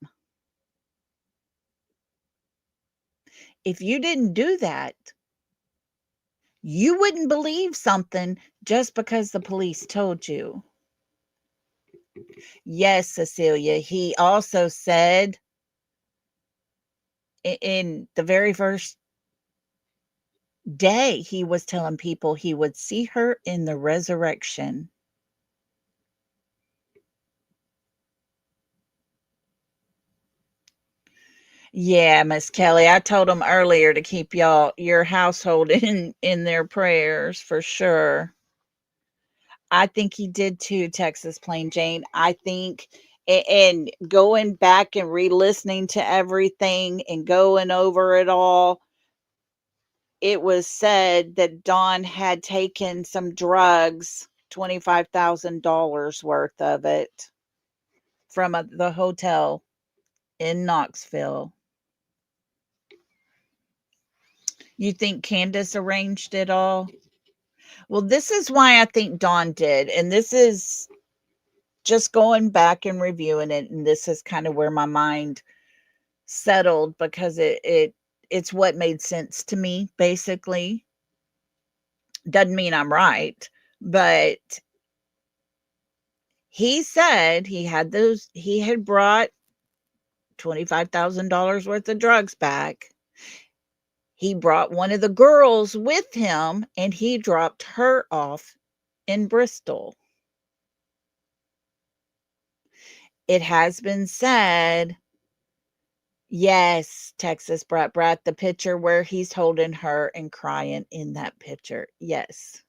If you didn't do that, you wouldn't believe something just because the police told you. Yes, Cecilia, he also said in the very first day, he was telling people he would see her in the resurrection. Yeah, Miss Kelly, I told them earlier to keep your household in their prayers for sure. I think he did too, Texas Plain Jane. I think, and going back and re-listening to everything and going over it all, it was said that Dawn had taken some drugs, $25,000 worth of it, from the hotel in Knoxville. You think Candace arranged it all? Well, this is why I think Dawn did. And this is just going back and reviewing it. And this is kind of where my mind settled, because it's what made sense to me, basically. Doesn't mean I'm right, but he said he had brought $25,000 worth of drugs back. He brought one of the girls with him and he dropped her off in Bristol. It has been said, yes, Texas Brat, the picture where he's holding her and crying in that picture. Yes.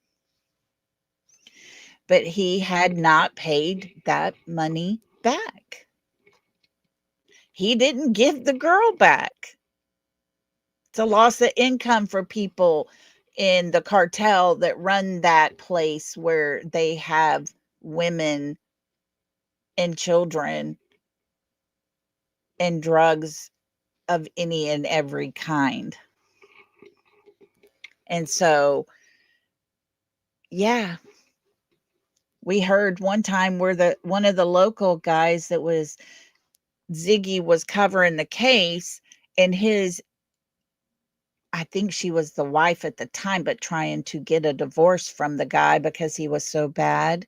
But he had not paid that money back. He didn't give the girl back. It's a loss of income for people in the cartel that run that place where they have women and children and drugs of any and every kind. And so, yeah, we heard one time where one of the local guys that was Ziggy was covering the case, and his I think she was the wife at the time, but trying to get a divorce from the guy because he was so bad.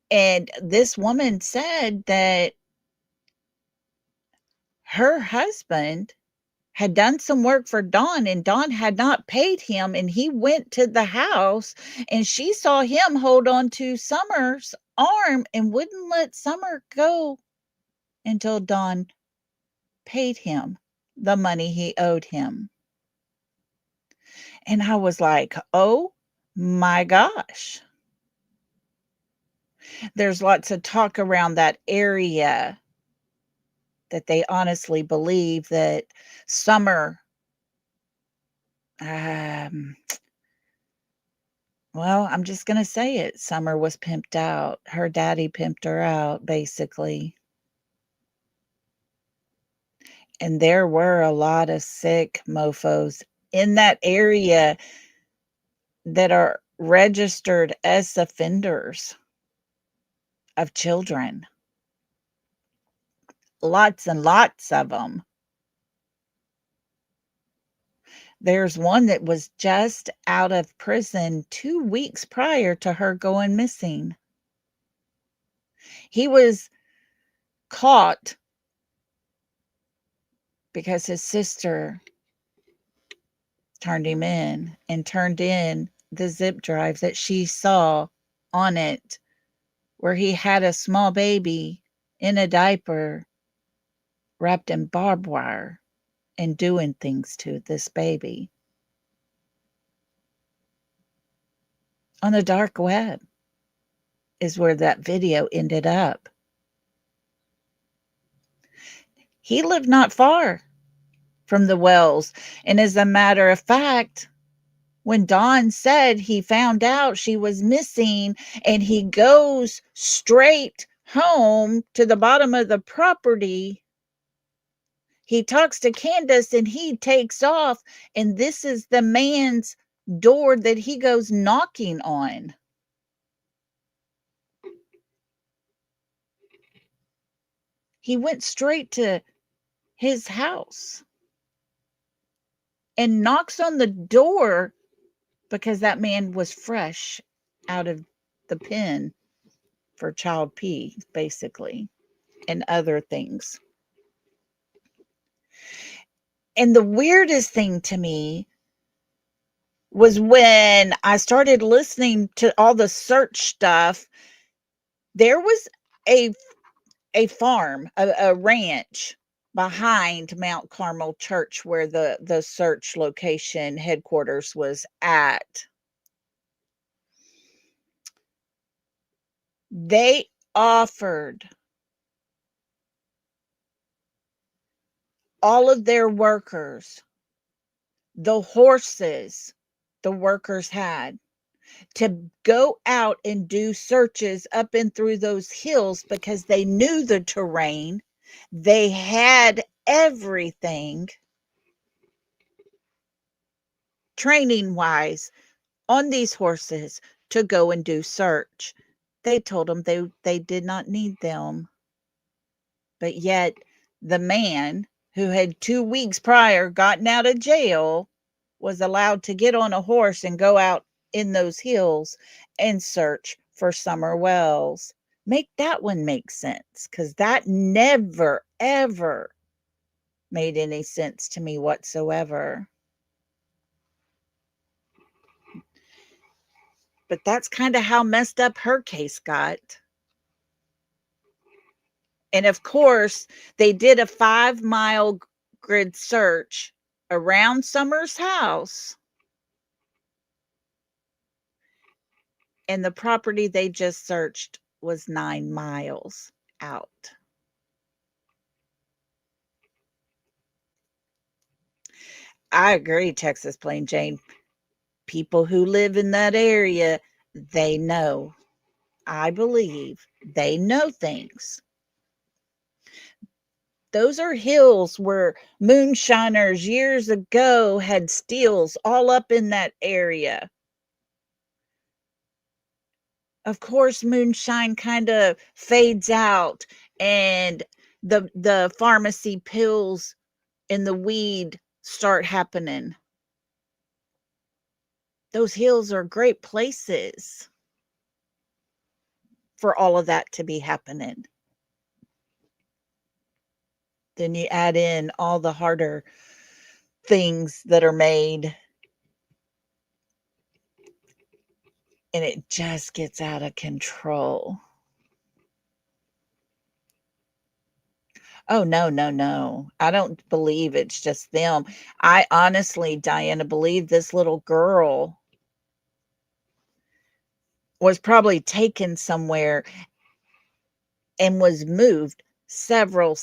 And this woman said that her husband had done some work for Dawn and Dawn had not paid him, and he went to the house and she saw him hold on to Summer's arm and wouldn't let Summer go until Dawn paid him the money he owed him. And I was like, oh my gosh. There's lots of talk around that area that they honestly believe that Summer, well, I'm just going to say it. Summer was pimped out. Her daddy pimped her out, basically. And there were a lot of sick mofos in that area that are registered as offenders of children. Lots and lots of them. There's one that was just out of prison 2 weeks prior to her going missing. He was caught because his sister turned him in and turned in the zip drive that she saw on it, where he had a small baby in a diaper wrapped in barbed wire and doing things to this baby on the dark web is where that video ended up. He lived not far from the wells. And as a matter of fact, when Don said he found out she was missing and he goes straight home to the bottom of the property, he talks to Candace and he takes off. And this is the man's door that he goes knocking on. He went straight to his house and knocks on the door because that man was fresh out of the pen for child P, basically, and other things. And the weirdest thing to me was when I started listening to all the search stuff, there was a farm, a ranch behind Mount Carmel Church where the search location headquarters was at. They offered all of their workers the horses the workers had to go out and do searches up and through those hills because they knew the terrain. They had everything training wise on these horses to go and do search. They told them they did not need them. But yet the man who had 2 weeks prior gotten out of jail was allowed to get on a horse and go out in those hills and search for Summer Wells. Make that one make sense, because that never, ever made any sense to me whatsoever. But that's kind of how messed up her case got. And of course, they did a 5-mile grid search around Summer's house. And the property they just searched was 9 miles out. I agree, Texas Plain Jane. People who live in that area, they know. I believe they know things. Those are hills where moonshiners years ago had steals all up in that area. Of course, moonshine kind of fades out and the pharmacy pills and the weed start happening. Those hills are great places for all of that to be happening. Then you add in all the harder things that are made, and it just gets out of control. Oh, no, no, no. I don't believe it's just them. I honestly, Diana, believe this little girl was probably taken somewhere and was moved several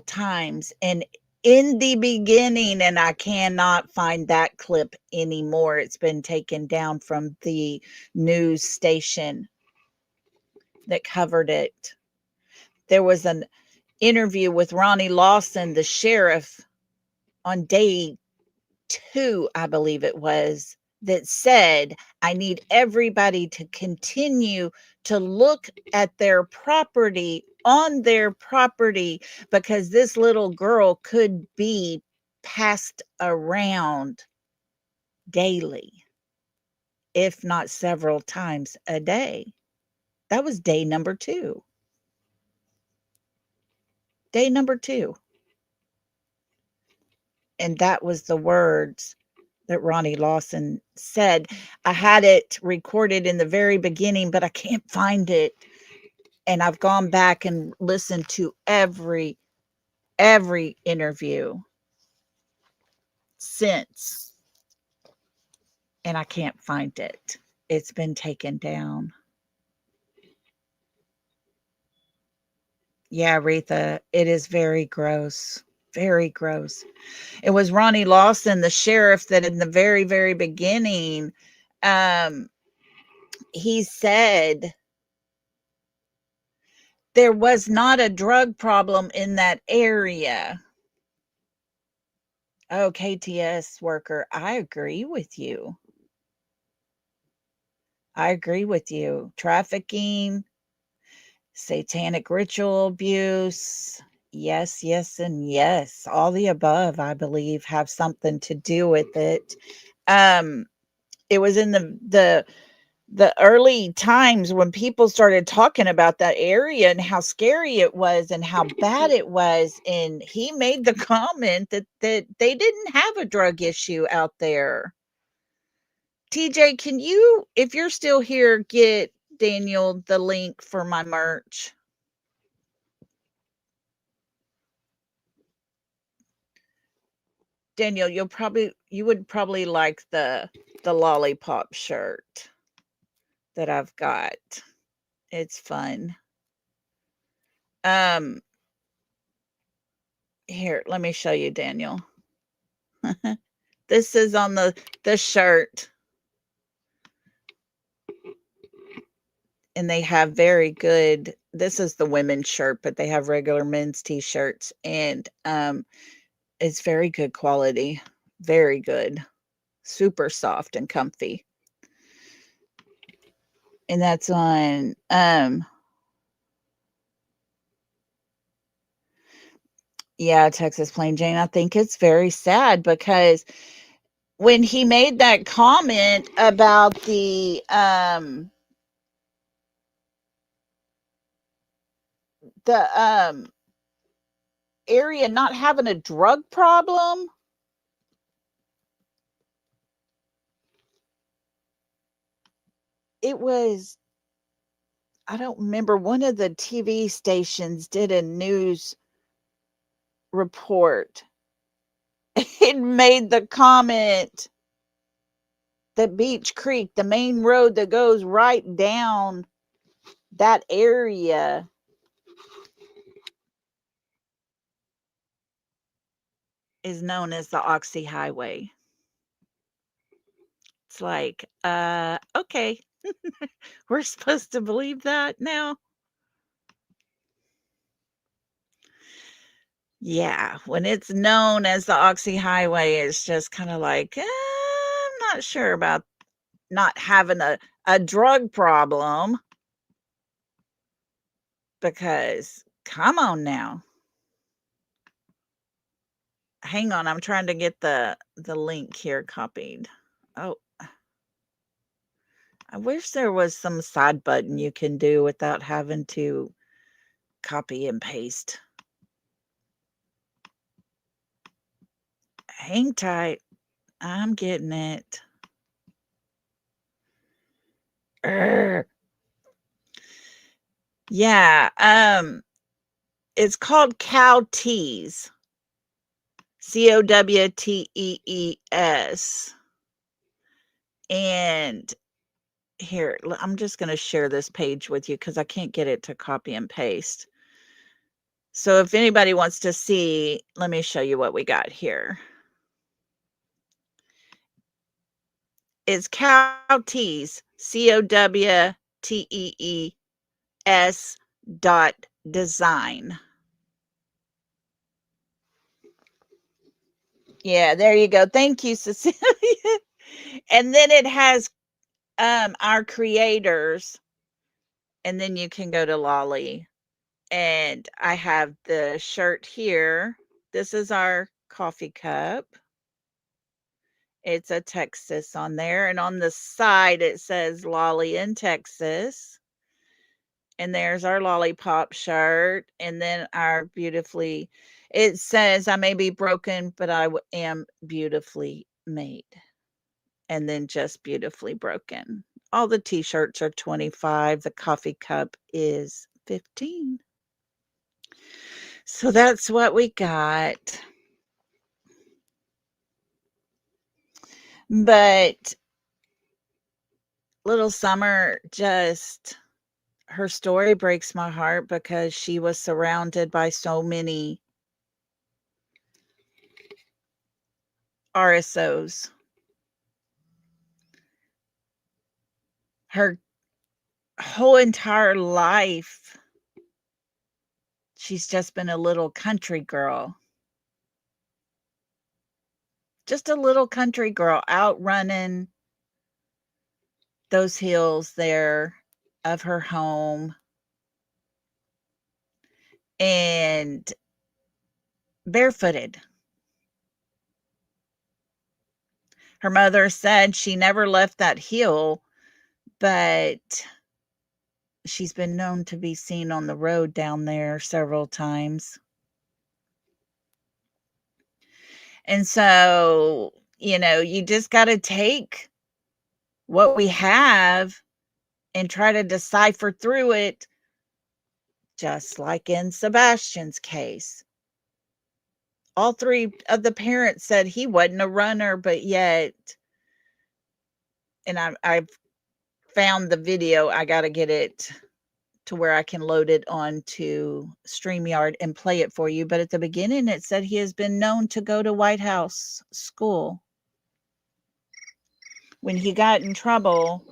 times. And in the beginning, and I cannot find that clip anymore. It's been taken down from the news station that covered it. There was an interview with Ronnie Lawson, the sheriff, on day 2, I believe it was, that said, I need everybody to continue to look at their property, on their property, because this little girl could be passed around daily, if not several times a day. That was day number 2. Day number 2. And that was the words that Ronnie Lawson said. I had it recorded in the very beginning, but I can't find it. And I've gone back and listened to every interview since, and I can't find it. It's been taken down. Yeah, Retha, it is very gross. Very gross. It was Ronnie Lawson, the sheriff, that in the very beginning, he said there was not a drug problem in that area. Oh, KTS worker, I agree with you. I agree with you. Trafficking, satanic ritual abuse. Yes, yes, and yes. All the above, I believe, have something to do with it. It was in the early times when people started talking about that area and how scary it was and how bad it was. And he made the comment that they didn't have a drug issue out there. TJ, can you, if you're still here, get Daniel the link for my merch? Daniel, you would probably like the lollipop shirt that I've got. It's fun. Here, let me show you, Daniel. This is on the shirt. And they have very good, this is the women's shirt, but they have regular men's t-shirts, and it's very good quality. Very good. Super soft and comfy. And that's on yeah, Texas Plain Jane. I think it's very sad because when he made that comment about the area not having a drug problem, it was, I don't remember, one of the TV stations did a news report. It made the comment that Beach Creek, the main road that goes right down that area, is known as the Oxy Highway. It's like, okay. We're supposed to believe that now? Yeah, when it's known as the Oxy Highway, it's just kind of like, I'm not sure about not having a drug problem, because come on now. hang on, I'm trying to get the link here copied. Oh, I wish there was some side button you can do without having to copy and paste. Hang tight. I'm getting it. Urgh. Yeah, it's called Cow Tees. COWTEES. And here, I'm just going to share this page with you because I can't get it to copy and paste. So if anybody wants to see, let me show you what we got here. It's Cow Tees, COWTEES.design. Yeah, there you go. Thank you, Cecilia. And then it has our creators, and then you can go to Lolly. And I have the shirt here. This is our coffee cup. It's a Texas on there. And on the side, it says Lolly in Texas. And there's our lollipop shirt. And then our beautifully, it says, I may be broken, but I am beautifully made. And then just beautifully broken. All the t-shirts are $25. The coffee cup is $15. So that's what we got. But little Summer, just her story breaks my heart because she was surrounded by so many RSOs. Her whole entire life, she's just been a little country girl. Just a little country girl out running those hills there of her home. And barefooted. Her mother said she never left that hill, but she's been known to be seen on the road down there several times. And so, you just got to take what we have and try to decipher through it, just like in Sebastian's case. All three of the parents said he wasn't a runner, but yet, and I've found the video. I got to get it to where I can load it onto StreamYard and play it for you. But at the beginning, it said he has been known to go to White House school. When he got in trouble,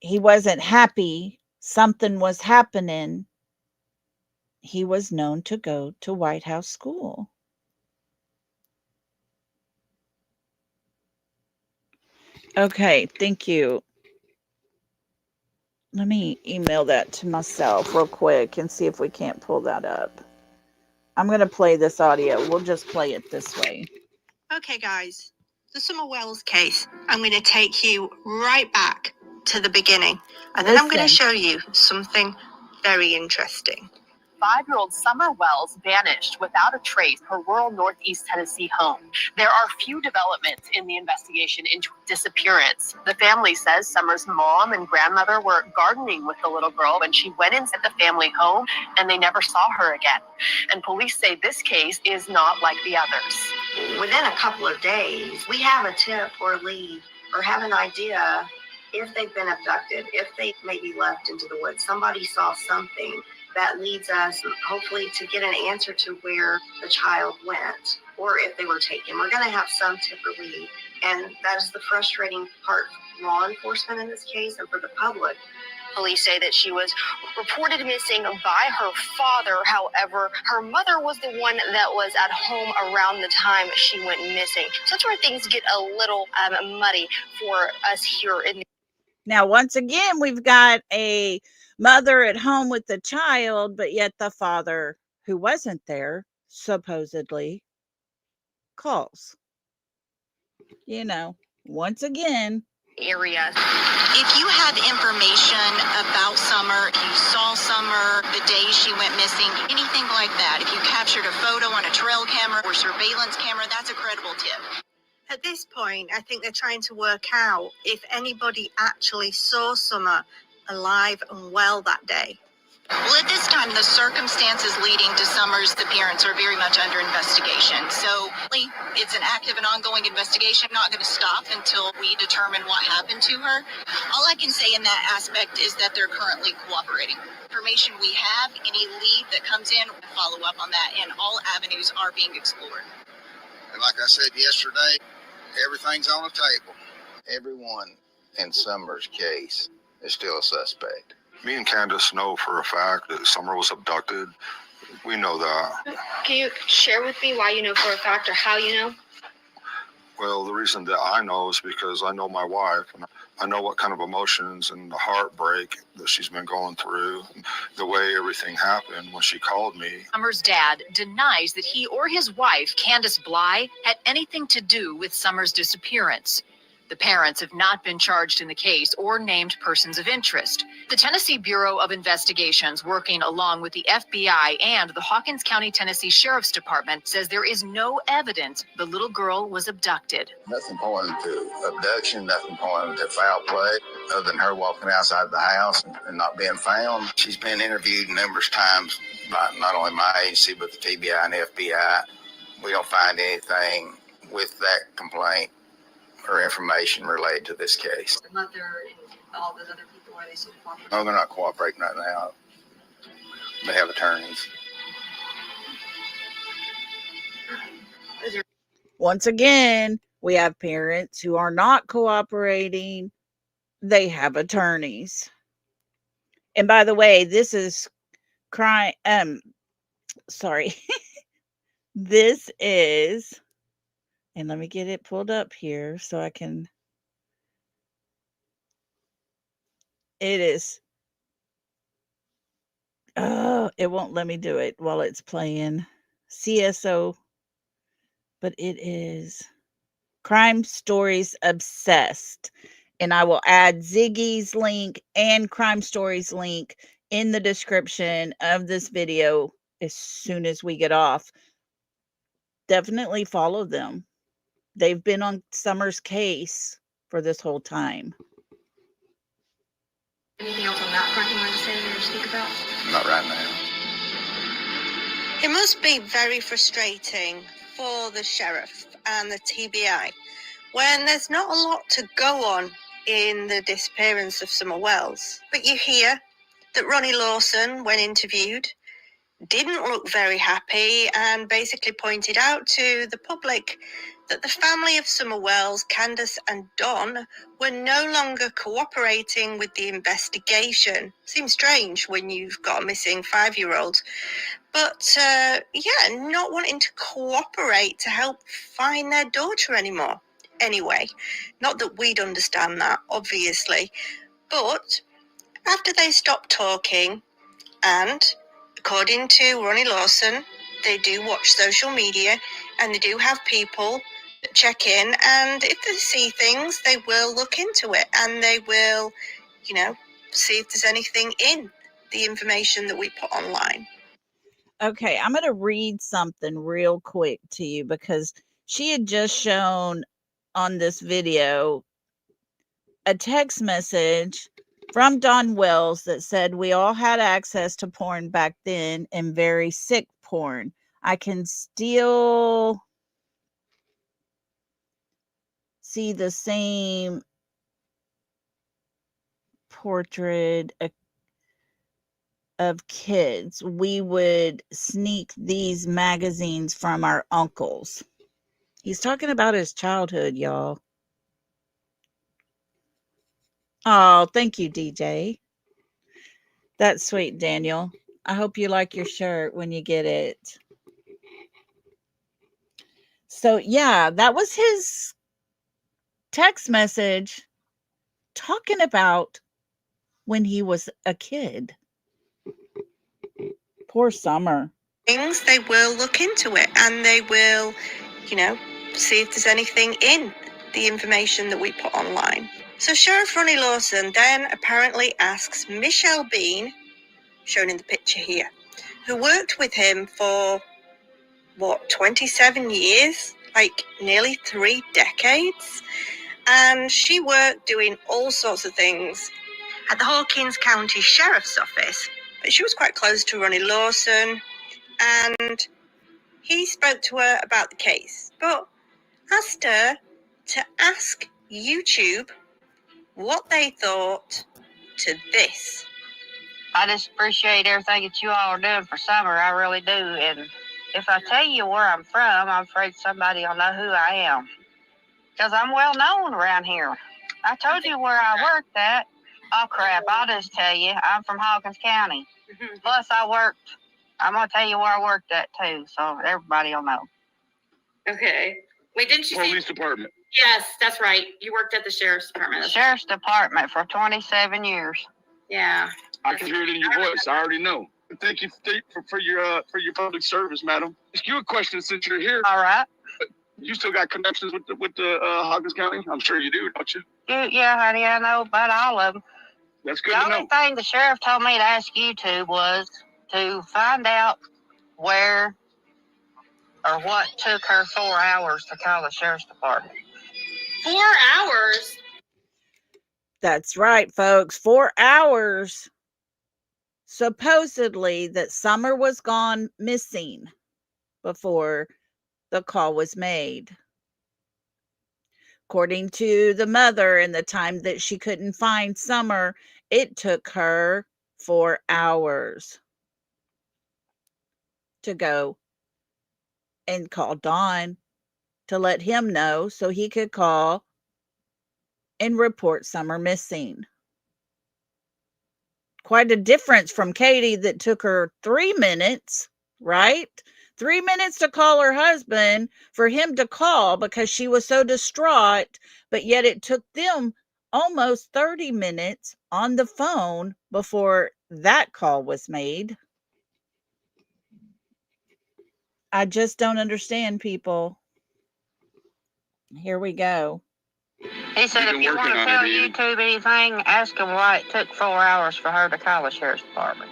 he wasn't happy. Something was happening. He was known to go to White House school. Okay, thank you. Let me email that to myself real quick and see if we can't pull that up. I'm going to play this audio. We'll just play it this way. Okay, guys, the Summer Wells case. I'm going to take you right back to the beginning, and then I'm going to show you something very interesting. 5-year-old Summer Wells vanished without a trace her rural Northeast Tennessee home. There are few developments in the investigation into disappearance. The family says Summer's mom and grandmother were gardening with the little girl when she went inside the family home, and they never saw her again. And police say this case is not like the others. Within a couple of days, we have a tip or lead or have an idea if they've been abducted, if they may be left into the woods. Somebody saw something that leads us hopefully to get an answer to where the child went or if they were taken. We're going to have some tip or lead. And that is the frustrating part for law enforcement in this case and for the public. Police say that she was reported missing by her father. However, her mother was the one that was at home around the time she went missing. So that's where things get a little muddy for us here in the. Now, once again, we've got a mother at home with the child, but yet the father who wasn't there, supposedly, calls. You know, once again, area. If you have information about Summer, if you saw Summer the day she went missing, anything like that, if you captured a photo on a trail camera or surveillance camera, that's a credible tip. At this point, I think they're trying to work out if anybody actually saw Summer alive and well that day. Well, at this time, the circumstances leading to Summer's appearance are very much under investigation. So it's an active and ongoing investigation, not going to stop until we determine what happened to her. All I can say in that aspect is that they're currently cooperating. Information we have, any lead that comes in, we'll follow up on that, and all avenues are being explored. And like I said yesterday, everything's on the table. Everyone in Summer's case is still a suspect. Me and Candace know for a fact that Summer was abducted. We know that. Can you share with me why you know for a fact or how you know? Well, the reason that I know is because I know my wife, and I know what kind of emotions and the heartbreak that she's been going through, the way everything happened when she called me. Summer's dad denies that he or his wife, Candace Bly, had anything to do with Summer's disappearance. The parents have not been charged in the case or named persons of interest. The Tennessee Bureau of Investigations, working along with the FBI and the Hawkins County, Tennessee Sheriff's Department, says there is no evidence the little girl was abducted. Nothing pointing to abduction, nothing pointing to foul play, other than her walking outside the house and not being found. She's been interviewed numerous times by not only my agency, but the TBI and FBI. We don't find anything with that complaint or information related to this case. The mother and all those other people, are they still cooperating? No, they're not cooperating right now. They have attorneys. once again, we have parents who are not cooperating. They have attorneys. And by the way, this is crime. Sorry. This is, and let me get it pulled up here so I can. It is. Oh, it won't let me do it while it's playing. CSO, but it is Crime Stories Obsessed. And I will add Ziggy's link and Crime Stories link in the description of this video as soon as we get off. Definitely follow them. They've been on Summer's case for this whole time. Anything else on that front you want to say or speak about? Not right now. It must be very frustrating for the sheriff and the TBI when there's not a lot to go on in the disappearance of Summer Wells. But you hear that Ronnie Lawson, when interviewed, didn't look very happy and basically pointed out to the public that the family of Summer Wells, Candace and Don, were no longer cooperating with the investigation. Seems strange when you've got a missing 5-year-old. But, not wanting to cooperate to help find their daughter anymore. Anyway, not that we'd understand that, obviously. But after they stopped talking, and according to Ronnie Lawson, they do watch social media and they do have people that check in, and if they see things, they will look into it and they will, see if there's anything in the information that we put online. Okay, I'm going to read something real quick to you because she had just shown on this video a text message from Don Wells that said we all had access to porn back then and very sick porn. I can still see the same portrait of kids. We would sneak these magazines from our uncles. He's talking about his childhood, y'all. Oh, thank you, DJ. That's sweet, Daniel. I hope you like your shirt when you get it. So, yeah, that was his text message talking about when he was a kid. Poor Summer. things, they will look into it and they will, see if there's anything in the information that we put online. So Sheriff Ronnie Lawson then apparently asks Michelle Bean, shown in the picture here, who worked with him for, 27 years? Like nearly 3 decades? And she worked doing all sorts of things at the Hawkins County Sheriff's Office. But she was quite close to Ronnie Lawson, and he spoke to her about the case, but asked her to ask YouTube what they thought to this. I just appreciate everything that you all are doing for Summer. I really do. And if I tell you where I'm from, I'm afraid somebody will know who I am. Because I'm well known around here. I told you where I worked at. Oh, crap. I'll just tell you. I'm from Hawkins County. Plus, I'm going to tell you where I worked at, too, so everybody will know. Okay. Wait, didn't you Police department. Yes, that's right. You worked at the sheriff's department. Sheriff's department for 27 years. Yeah. I can hear it in your voice. I already know. Thank you for your public service, madam. Ask you a question since you're here. All right. You still got connections with the Hawkins County? I'm sure you do, don't you? Yeah, honey, I know about all of them. That's good the to know. only thing the sheriff told me to ask you to was to find out where or what took her 4 hours to call the sheriff's department. 4 hours? That's right, folks. 4 hours. Supposedly that Summer was gone missing before the call was made. According to the mother, and the time that she couldn't find Summer, it took her 4 hours to go and call Don to let him know so he could call and report Summer missing. Quite a difference from Katie that took her 3 minutes, right? 3 minutes to call her husband for him to call because she was so distraught, but yet it took them almost 30 minutes on the phone before that call was made. I just don't understand, people. Here we go. He said if you want to tell YouTube anything, ask him why it took 4 hours for her to call the sheriff's department.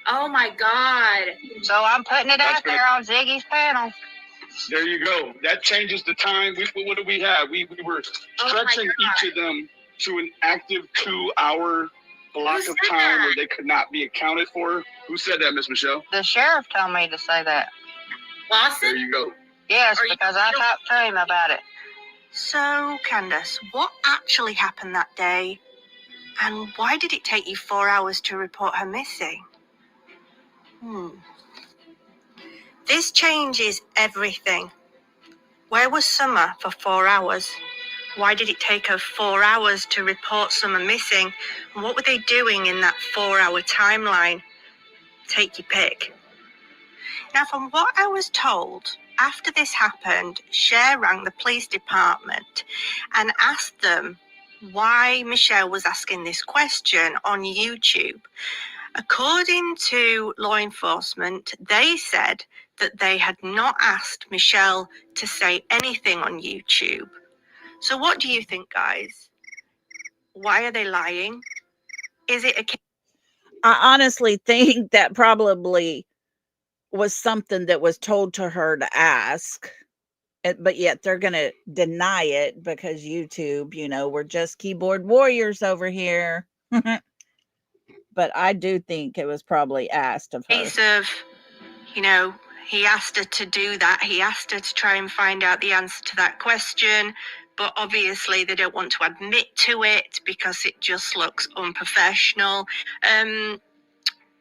Oh my God. So I'm putting it out there on Ziggy's panel. There you go. That changes the time. What do we have? We were stretching each of them to an active 2 hour block of time where they could not be accounted for. Who said that, Miss Michelle? The sheriff told me to say that. Lawson? There you go. Yes, because I talked to him about it. So, Candace, what actually happened that day? And why did it take you 4 hours to report her missing? This changes everything. Where was Summer for 4 hours? Why did it take her 4 hours to report Summer missing? And what were they doing in that 4 hour timeline? Take your pick. Now, from what I was told, after this happened, Cher rang the police department and asked them why Michelle was asking this question on YouTube. According to law enforcement, they said that they had not asked Michelle to say anything on YouTube. So what do you think, guys? Why are they lying? Is it a... I honestly think that probably was something that was told to her to ask, but yet they're going to deny it because YouTube, we're just keyboard warriors over here. But I do think it was probably asked of her. Case of, he asked her to do that. He asked her to try and find out the answer to that question. But obviously they don't want to admit to it because it just looks unprofessional.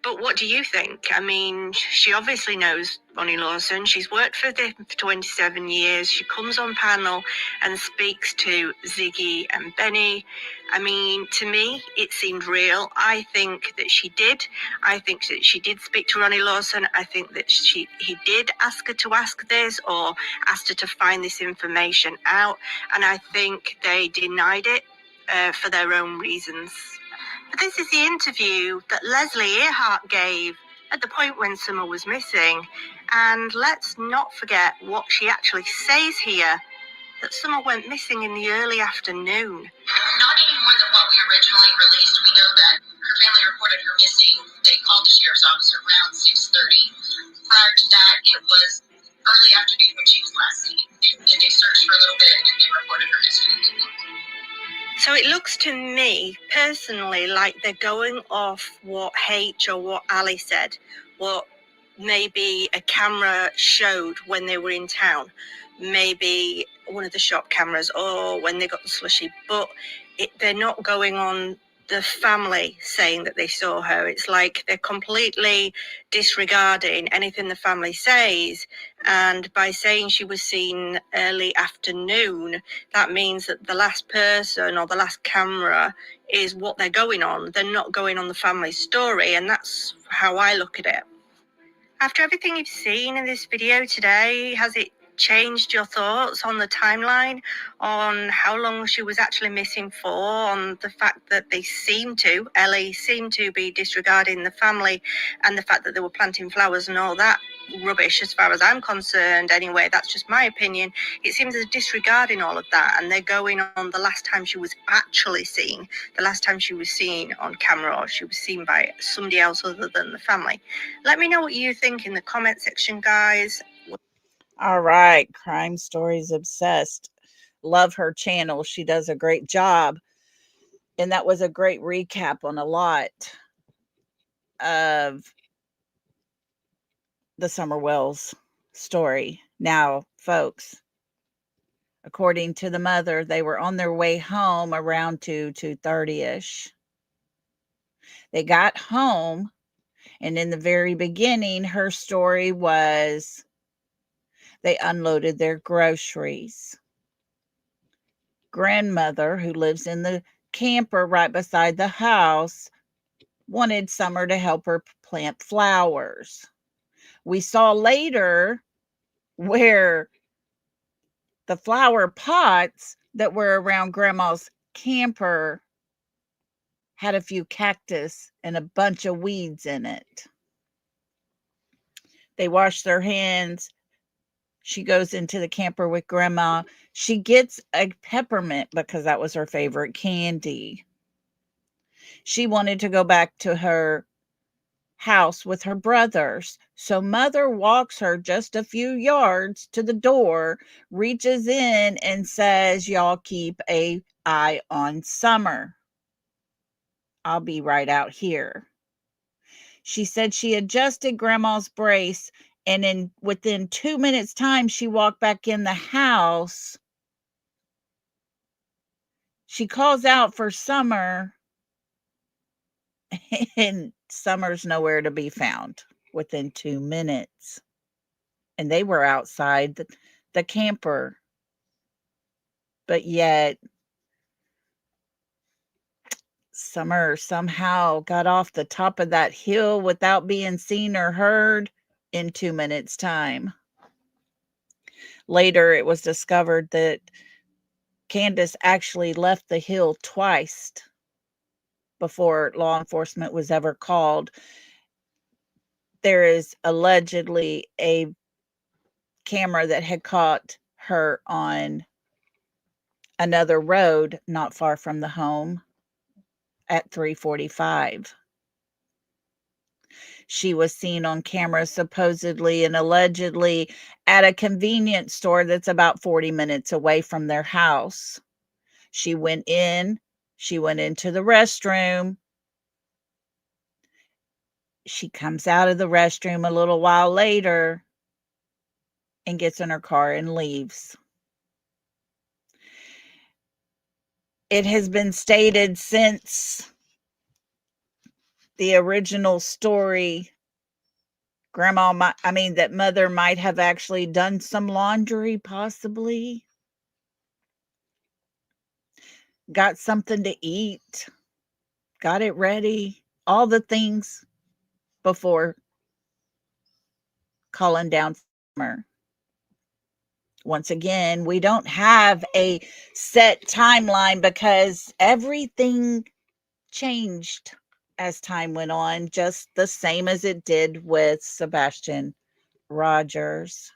But what do you think? I mean, she obviously knows Ronnie Lawson. She's worked for them for 27 years. She comes on panel and speaks to Ziggy and Benny. I mean, to me, it seemed real. I think that she did. I think that she did speak to Ronnie Lawson. I think that he did ask her to ask this or asked her to find this information out. And I think they denied it for their own reasons. But this is the interview that Leslie Earhart gave at the point when Summer was missing. And let's not forget what she actually says here, that Summer went missing in the early afternoon. Not any more than what we originally released. We know that her family reported her missing. They called the sheriff's office around 6:30. Prior to that, it was early afternoon when she was last seen. And they searched for a little bit and they reported her missing. So it looks to me, personally, like they're going off what H or what Ali said, what maybe a camera showed when they were in town, maybe one of the shop cameras, or when they got the slushy, but they're not going on the family saying that they saw her. It's like they're completely disregarding anything the family says, and by saying she was seen early afternoon, that means that the last person or the last camera is what they're going on. They're not going on the family story, and that's how I look at it. After everything you've seen in this video today, has it changed your thoughts on the timeline, on how long she was actually missing for, on the fact that Ellie seemed to be disregarding the family, and the fact that they were planting flowers and all that rubbish, as far as I'm concerned anyway, that's just my opinion. It seems they're disregarding all of that, and they're going on the last time she was actually seen, the last time she was seen on camera, or she was seen by somebody else other than the family. Let me know what you think in the comment section, guys. All right, Crime Stories Obsessed. Love her channel. She does a great job. And that was a great recap on a lot of the Summer Wells story. Now, folks, according to the mother, they were on their way home around 2:30ish. They got home, and in the very beginning, her story was they unloaded their groceries. Grandmother, who lives in the camper right beside the house, wanted Summer to help her plant flowers. We saw later where the flower pots that were around Grandma's camper had a few cactus and a bunch of weeds in it. They washed their hands. She goes into the camper with Grandma. She gets a peppermint because that was her favorite candy. She wanted to go back to her house with her brothers. So Mother walks her just a few yards to the door, reaches in and says, "Y'all keep an eye on Summer. I'll be right out here." She said she adjusted Grandma's brace, and within 2 minutes' time, she walked back in the house. She calls out for Summer, and Summer's nowhere to be found within 2 minutes. And they were outside the camper. But yet, Summer somehow got off the top of that hill without being seen or heard in 2 minutes' time. Later, it was discovered that Candace actually left the hill twice before law enforcement was ever called. There is allegedly a camera that had caught her on another road not far from the home at 3:45. She was seen on camera supposedly and allegedly at a convenience store that's about 40 minutes away from their house. She went into the restroom. She comes out of the restroom a little while later and gets in her car and leaves. It has been stated since the original story, that Mother might have actually done some laundry, possibly. Got something to eat. Got it ready. All the things before calling down Summer. Once again, we don't have a set timeline because everything changed as time went on, just the same as it did with Sebastian Rogers.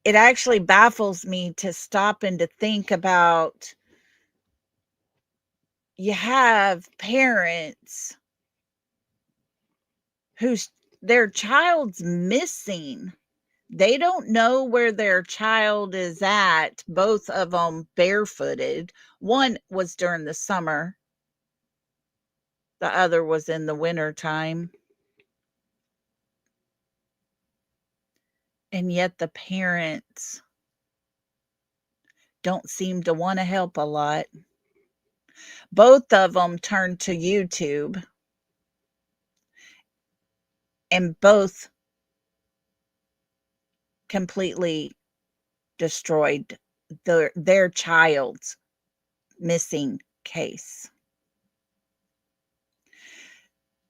It actually baffles me to stop and to think about, you have parents whose their child's missing. They don't know where their child is at, both of them barefooted. One was during the summer, the other was in the winter time. And yet the parents don't seem to want to help a lot. Both of them turned to YouTube, and both completely destroyed their child's missing case.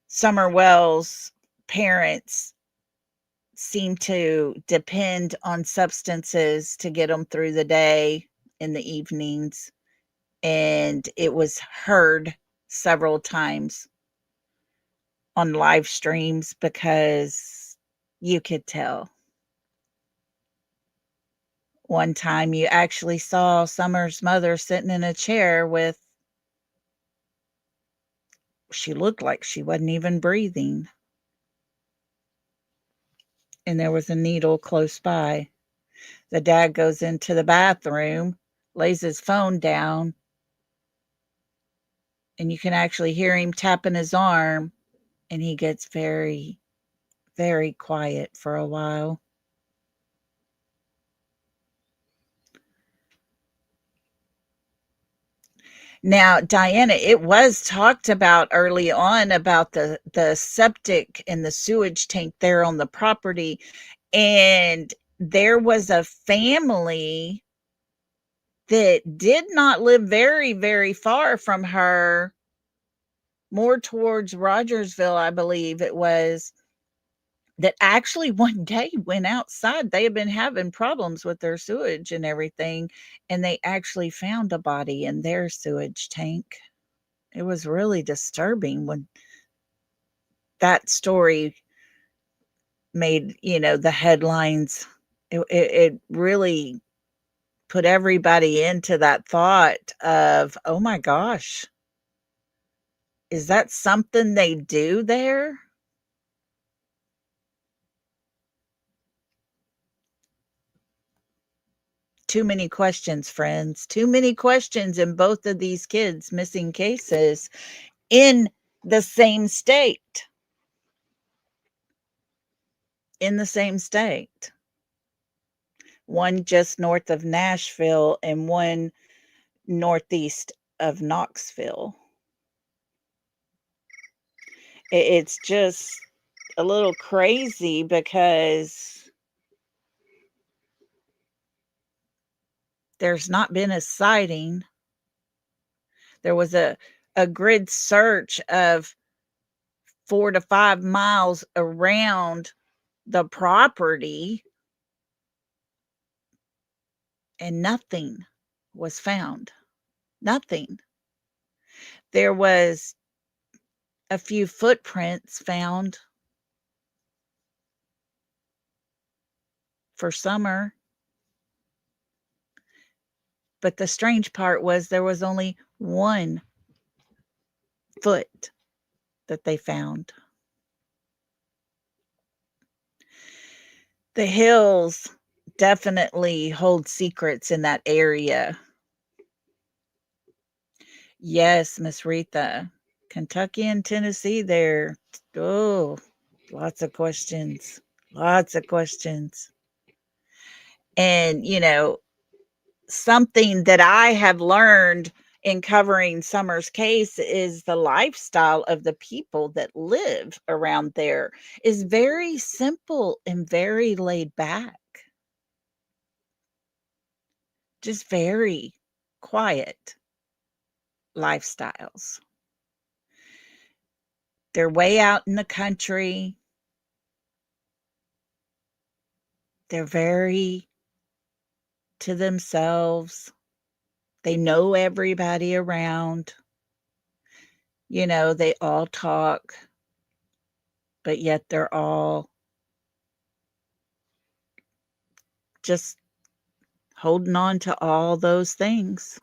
Summer Wells' parents seem to depend on substances to get them through the day in the evenings, and it was heard several times on live streams because you could tell. One time you actually saw Summer's mother sitting in a chair with, she looked like she wasn't even breathing. And there was a needle close by. The dad goes into the bathroom, lays his phone down, and you can actually hear him tapping his arm, and he gets very, very quiet for a while. Now, Diana, it was talked about early on about the septic and the sewage tank there on the property, and there was a family that did not live very, very far from her, more towards Rogersville, I believe it was, that actually one day went outside. They had been having problems with their sewage and everything, and they actually found a body in their sewage tank. It was really disturbing when that story made, the headlines. It really put everybody into that thought of, oh my gosh, is that something they do there? Too many questions, friends. Too many questions in both of these kids' missing cases in the same state. In the same state. One just north of Nashville and one northeast of Knoxville. It's just a little crazy because there's not been a sighting. There was a grid search of 4 to 5 miles around the property, and nothing was found. Nothing. There was a few footprints found for Summer. But the strange part was there was only one foot that they found. The hills definitely hold secrets in that area. Yes, Miss Retha. Kentucky and Tennessee there. Oh, lots of questions. Lots of questions. And, something that I have learned in covering Summer's case is the lifestyle of the people that live around there is very simple and very laid back. Just very quiet lifestyles. They're way out in the country. They're very to themselves. They know everybody around. You know, they all talk, but yet they're all just holding on to all those things.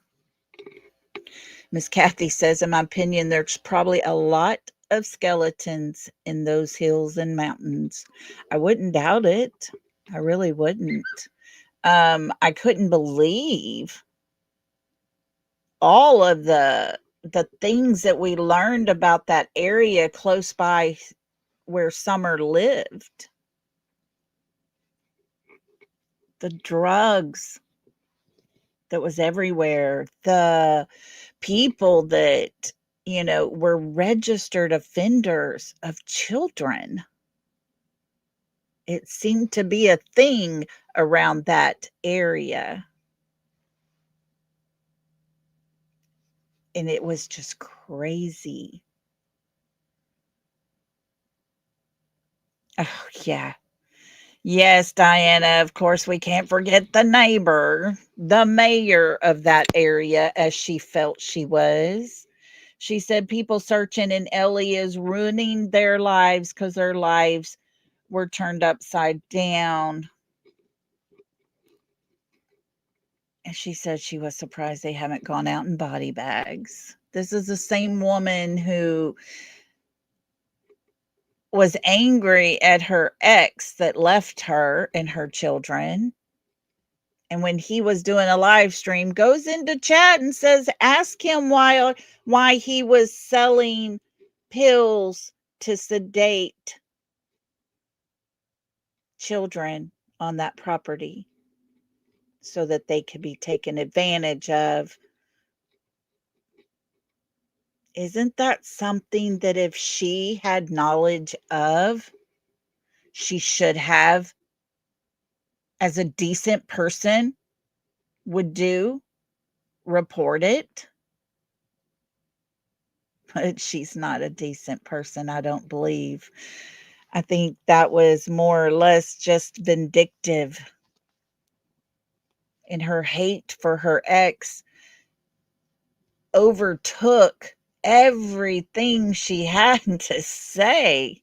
Miss Kathy says, in my opinion, there's probably a lot of skeletons in those hills and mountains. I wouldn't doubt it. I really wouldn't. I couldn't believe all of the things that we learned about that area close by where Summer lived. The drugs that was everywhere, the people that, you know, were registered offenders of children. It seemed to be a thing around that area. And it was just crazy. Oh, yeah. Yes, Diana, of course, we can't forget the neighbor, the mayor of that area, as she felt she was. She said people searching in Ellie is ruining their lives because their lives were turned upside down. And she said she was surprised they haven't gone out in body bags. This is the same woman who was angry at her ex that left her and her children. And when he was doing a live stream, goes into chat and says, ask him why he was selling pills to sedate children on that property so that they could be taken advantage of. Isn't that something that if she had knowledge of, she should have, as a decent person, would do? Report it? But she's not a decent person, I don't believe. I think that was more or less just vindictive. And her hate for her ex overtook everything she had to say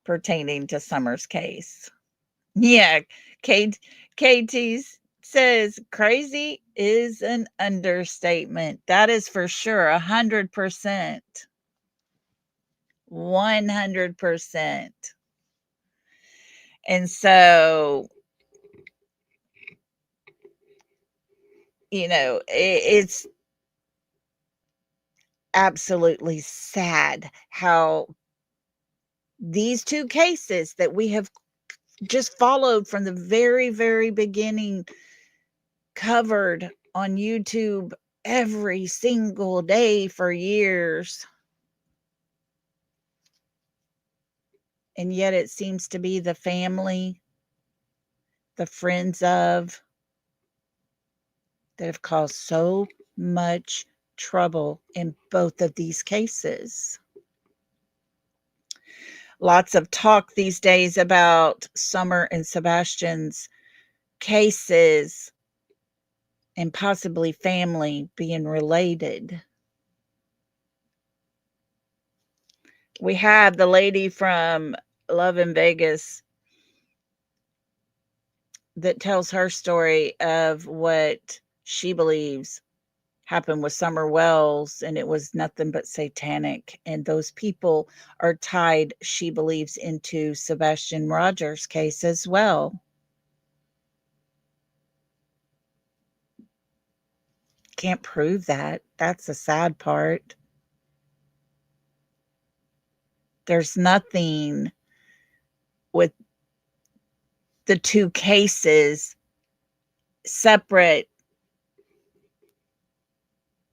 pertaining to Summer's case. Yeah, KT says crazy is an understatement. That is for sure, 100%. 100%. And so, you know, it's absolutely sad how these two cases that we have just followed from the very, very beginning, covered on YouTube every single day for years. And yet it seems to be the family, the friends of, that have caused so much trouble in both of these cases. Lots of talk these days about Summer and Sebastian's cases and possibly family being related. We have the lady from Love in Vegas that tells her story of what she believes happened with Summer Wells, and it was nothing but satanic. And those people are tied, she believes, into Sebastian Rogers' case as well. Can't prove that. That's the sad part. There's nothing with the two cases separate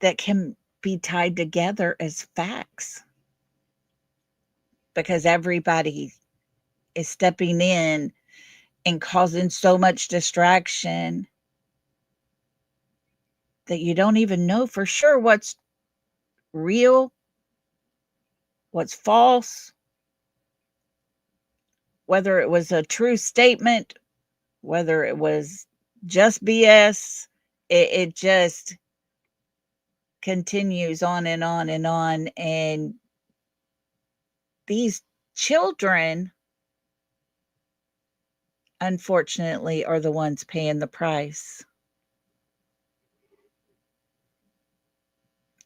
that can be tied together as facts, because everybody is stepping in and causing so much distraction that you don't even know for sure what's real, what's false, whether it was a true statement, whether it was just BS. It just continues on and on and on. And these children, unfortunately, are the ones paying the price.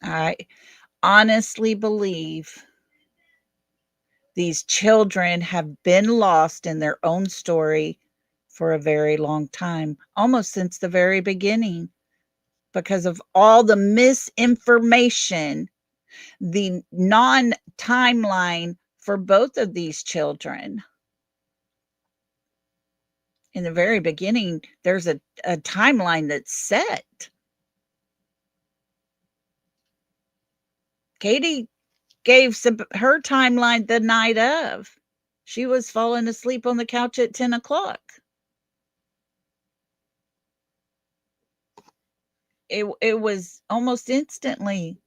I honestly believe these children have been lost in their own story for a very long time, almost since the very beginning, because of all the misinformation, the non-timeline for both of these children. In the very beginning, there's a timeline that's set. Katie gave her timeline the night of. She was falling asleep on the couch at 10 o'clock. It was almost instantly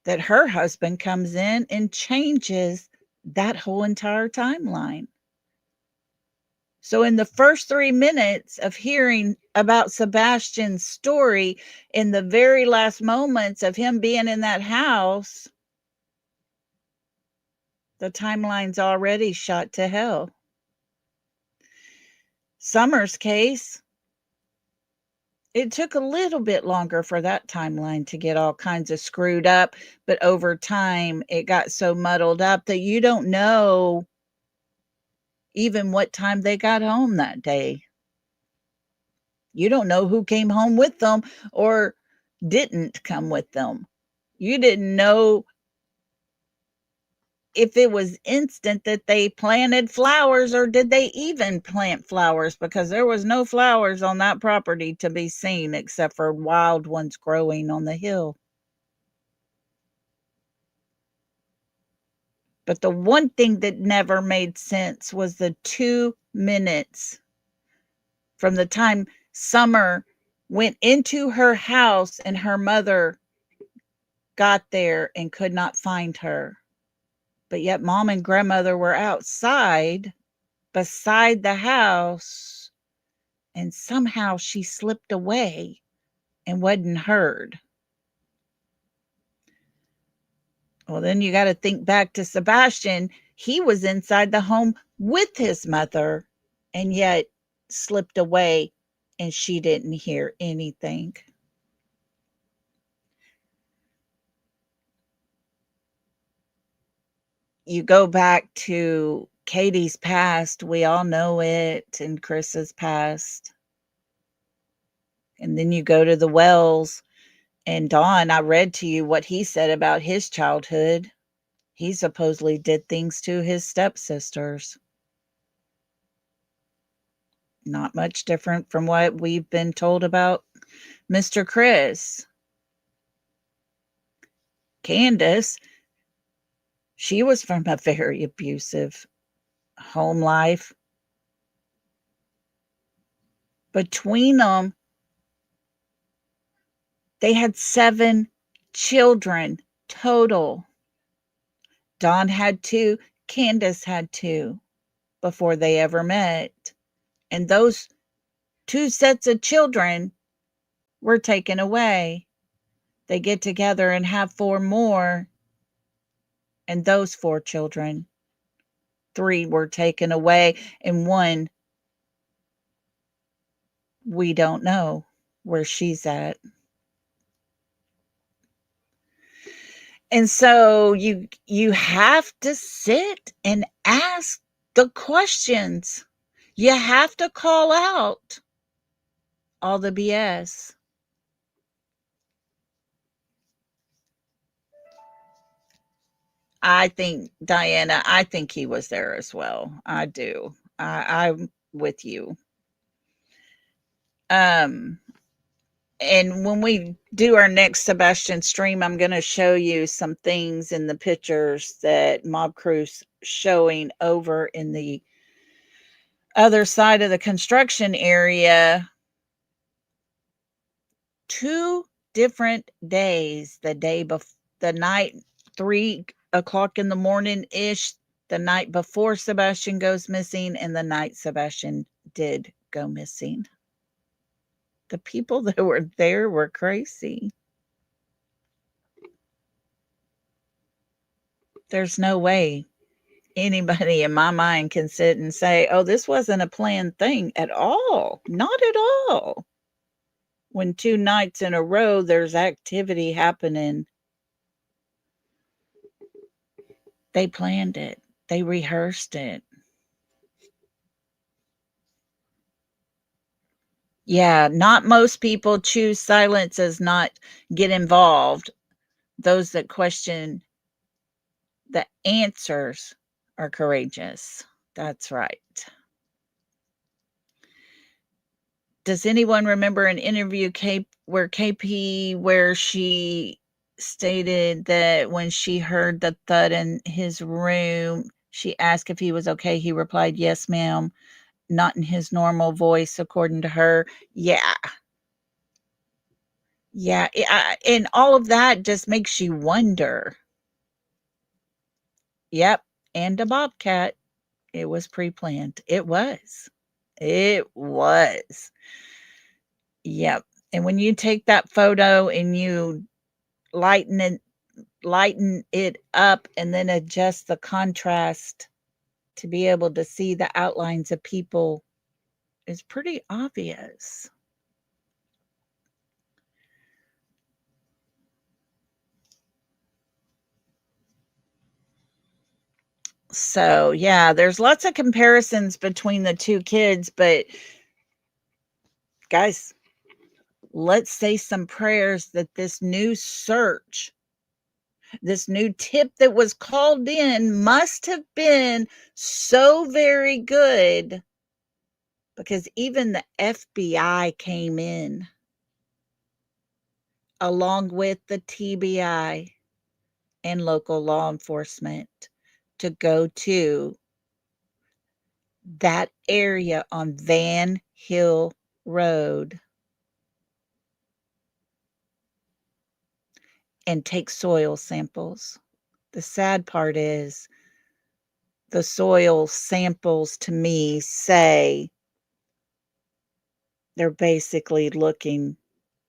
that her husband comes in and changes that whole entire timeline. So in the first 3 minutes of hearing about Sebastian's story, in the very last moments of him being in that house, the timeline's already shot to hell. Summer's case, it took a little bit longer for that timeline to get all kinds of screwed up, but over time it got so muddled up that you don't know even what time they got home that day. You don't know who came home with them or didn't come with them. You didn't know if it was instant that they planted flowers, or did they even plant flowers, because there was no flowers on that property to be seen except for wild ones growing on the hill. But the one thing that never made sense was the 2 minutes from the time Summer went into her house and her mother got there and could not find her. But yet mom and grandmother were outside beside the house, and somehow she slipped away and wasn't heard. Well, then you got to think back to Sebastian. He was inside the home with his mother and yet slipped away, and she didn't hear anything. You go back to Katie's past, we all know it, and Chris's past. And then you go to the Wells, and Don, I read to you what he said about his childhood. He supposedly did things to his stepsisters. Not much different from what we've been told about Mr. Chris. Candace, she was from a very abusive home life. Between them, they had 7 children total. Don had 2, Candace had 2 before they ever met. And those 2 sets of children were taken away. They get together and have 4 more. And those 4 children, 3 were taken away, and 1, we don't know where she's at. And so you have to sit and ask the questions. You have to call out all the BS. I think, Diana, I think he was there as well. I do. I'm with you. And when we do our next Sebastian stream, I'm going to show you some things in the pictures that Mob Crew's showing over in the other side of the construction area. 2 different days, the day before, the night, 3 o'clock in the morning ish, the night before Sebastian goes missing, and the night Sebastian did go missing. The people that were there were crazy. There's no way anybody in my mind can sit and say, oh, this wasn't a planned thing at all. Not at all. When 2 nights in a row there's activity happening, they planned it. They rehearsed it. Yeah, not most people choose silence as not get involved. Those that question the answers are courageous. That's right. Does anyone remember an interview where she stated that when she heard the thud in his room, she asked if he was okay. He replied, yes, ma'am. Not in his normal voice, according to her. Yeah. Yeah. And all of that just makes you wonder. Yep. And a bobcat. It was pre-planned. It was. It was. Yep. And when you take that photo and you lighten it up and then adjust the contrast to be able to see the outlines of people, is pretty obvious. So, yeah, there's lots of comparisons between the two kids, but guys, let's say some prayers that this new search, this new tip that was called in must have been so very good, because even the FBI came in along with the TBI and local law enforcement to go to that area on Van Hill Road and take soil samples. The sad part is the soil samples to me say they're basically looking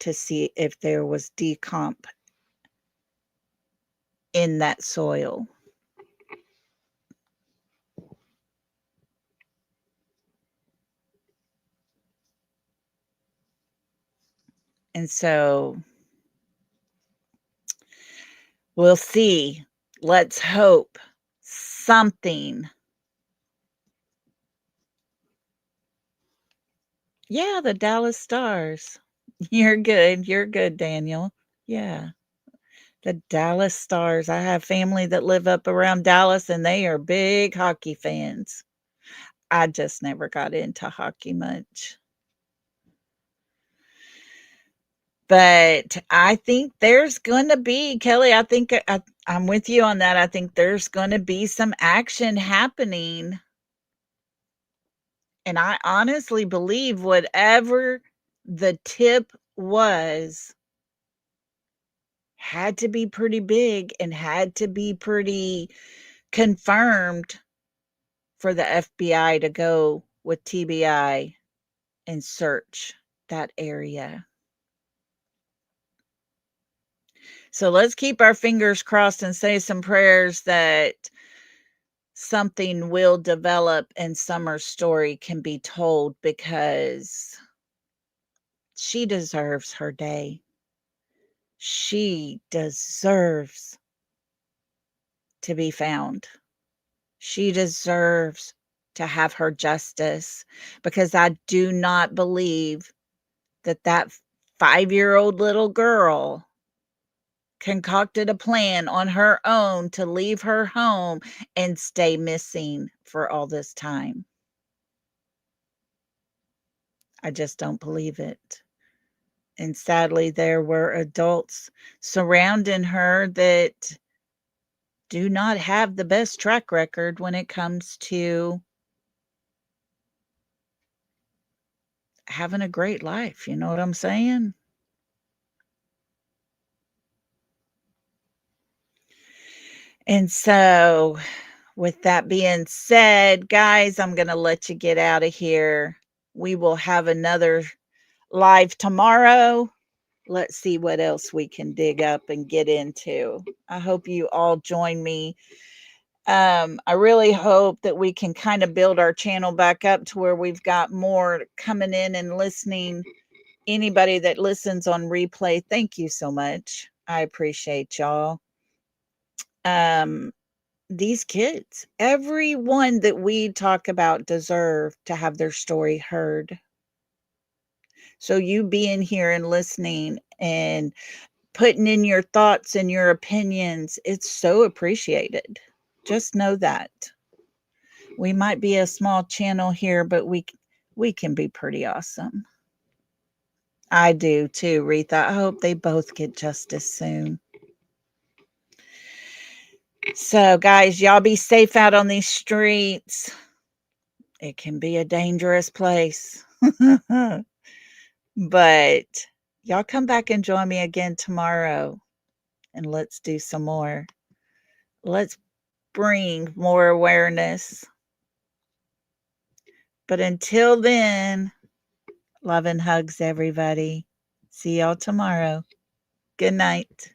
to see if there was decomp in that soil. And so we'll see. Let's hope something. Yeah, the Dallas Stars. You're good. You're good, Daniel. Yeah. The Dallas Stars. I have family that live up around Dallas and they are big hockey fans. I just never got into hockey much. But I think there's going to be, Kelly, I think I'm with you on that. I think there's going to be some action happening. And I honestly believe whatever the tip was had to be pretty big and had to be pretty confirmed for the FBI to go with TBI and search that area. So let's keep our fingers crossed and say some prayers that something will develop and Summer's story can be told, because she deserves her day. She deserves to be found. She deserves to have her justice, because I do not believe that 5-year-old little girl concocted a plan on her own to leave her home and stay missing for all this time. I just don't believe it. And sadly, there were adults surrounding her that do not have the best track record when it comes to having a great life. You know what I'm saying? And so, with that being said, guys, I'm going to let you get out of here. We will have another live tomorrow. let's see what else we can dig up and get into. I hope you all join me. I really hope that we can kind of build our channel back up to where we've got more coming in and listening. Anybody that listens on replay, thank you so much. I appreciate y'all. These kids, everyone that we talk about deserve to have their story heard. So you being here and listening and putting in your thoughts and your opinions, it's so appreciated. Just know that. We might be a small channel here, but we can be pretty awesome. I do too, Retha. I hope they both get justice soon. So, guys, y'all be safe out on these streets. It can be a dangerous place. But y'all come back and join me again tomorrow. And let's do some more. Let's bring more awareness. But until then, love and hugs, everybody. See y'all tomorrow. Good night.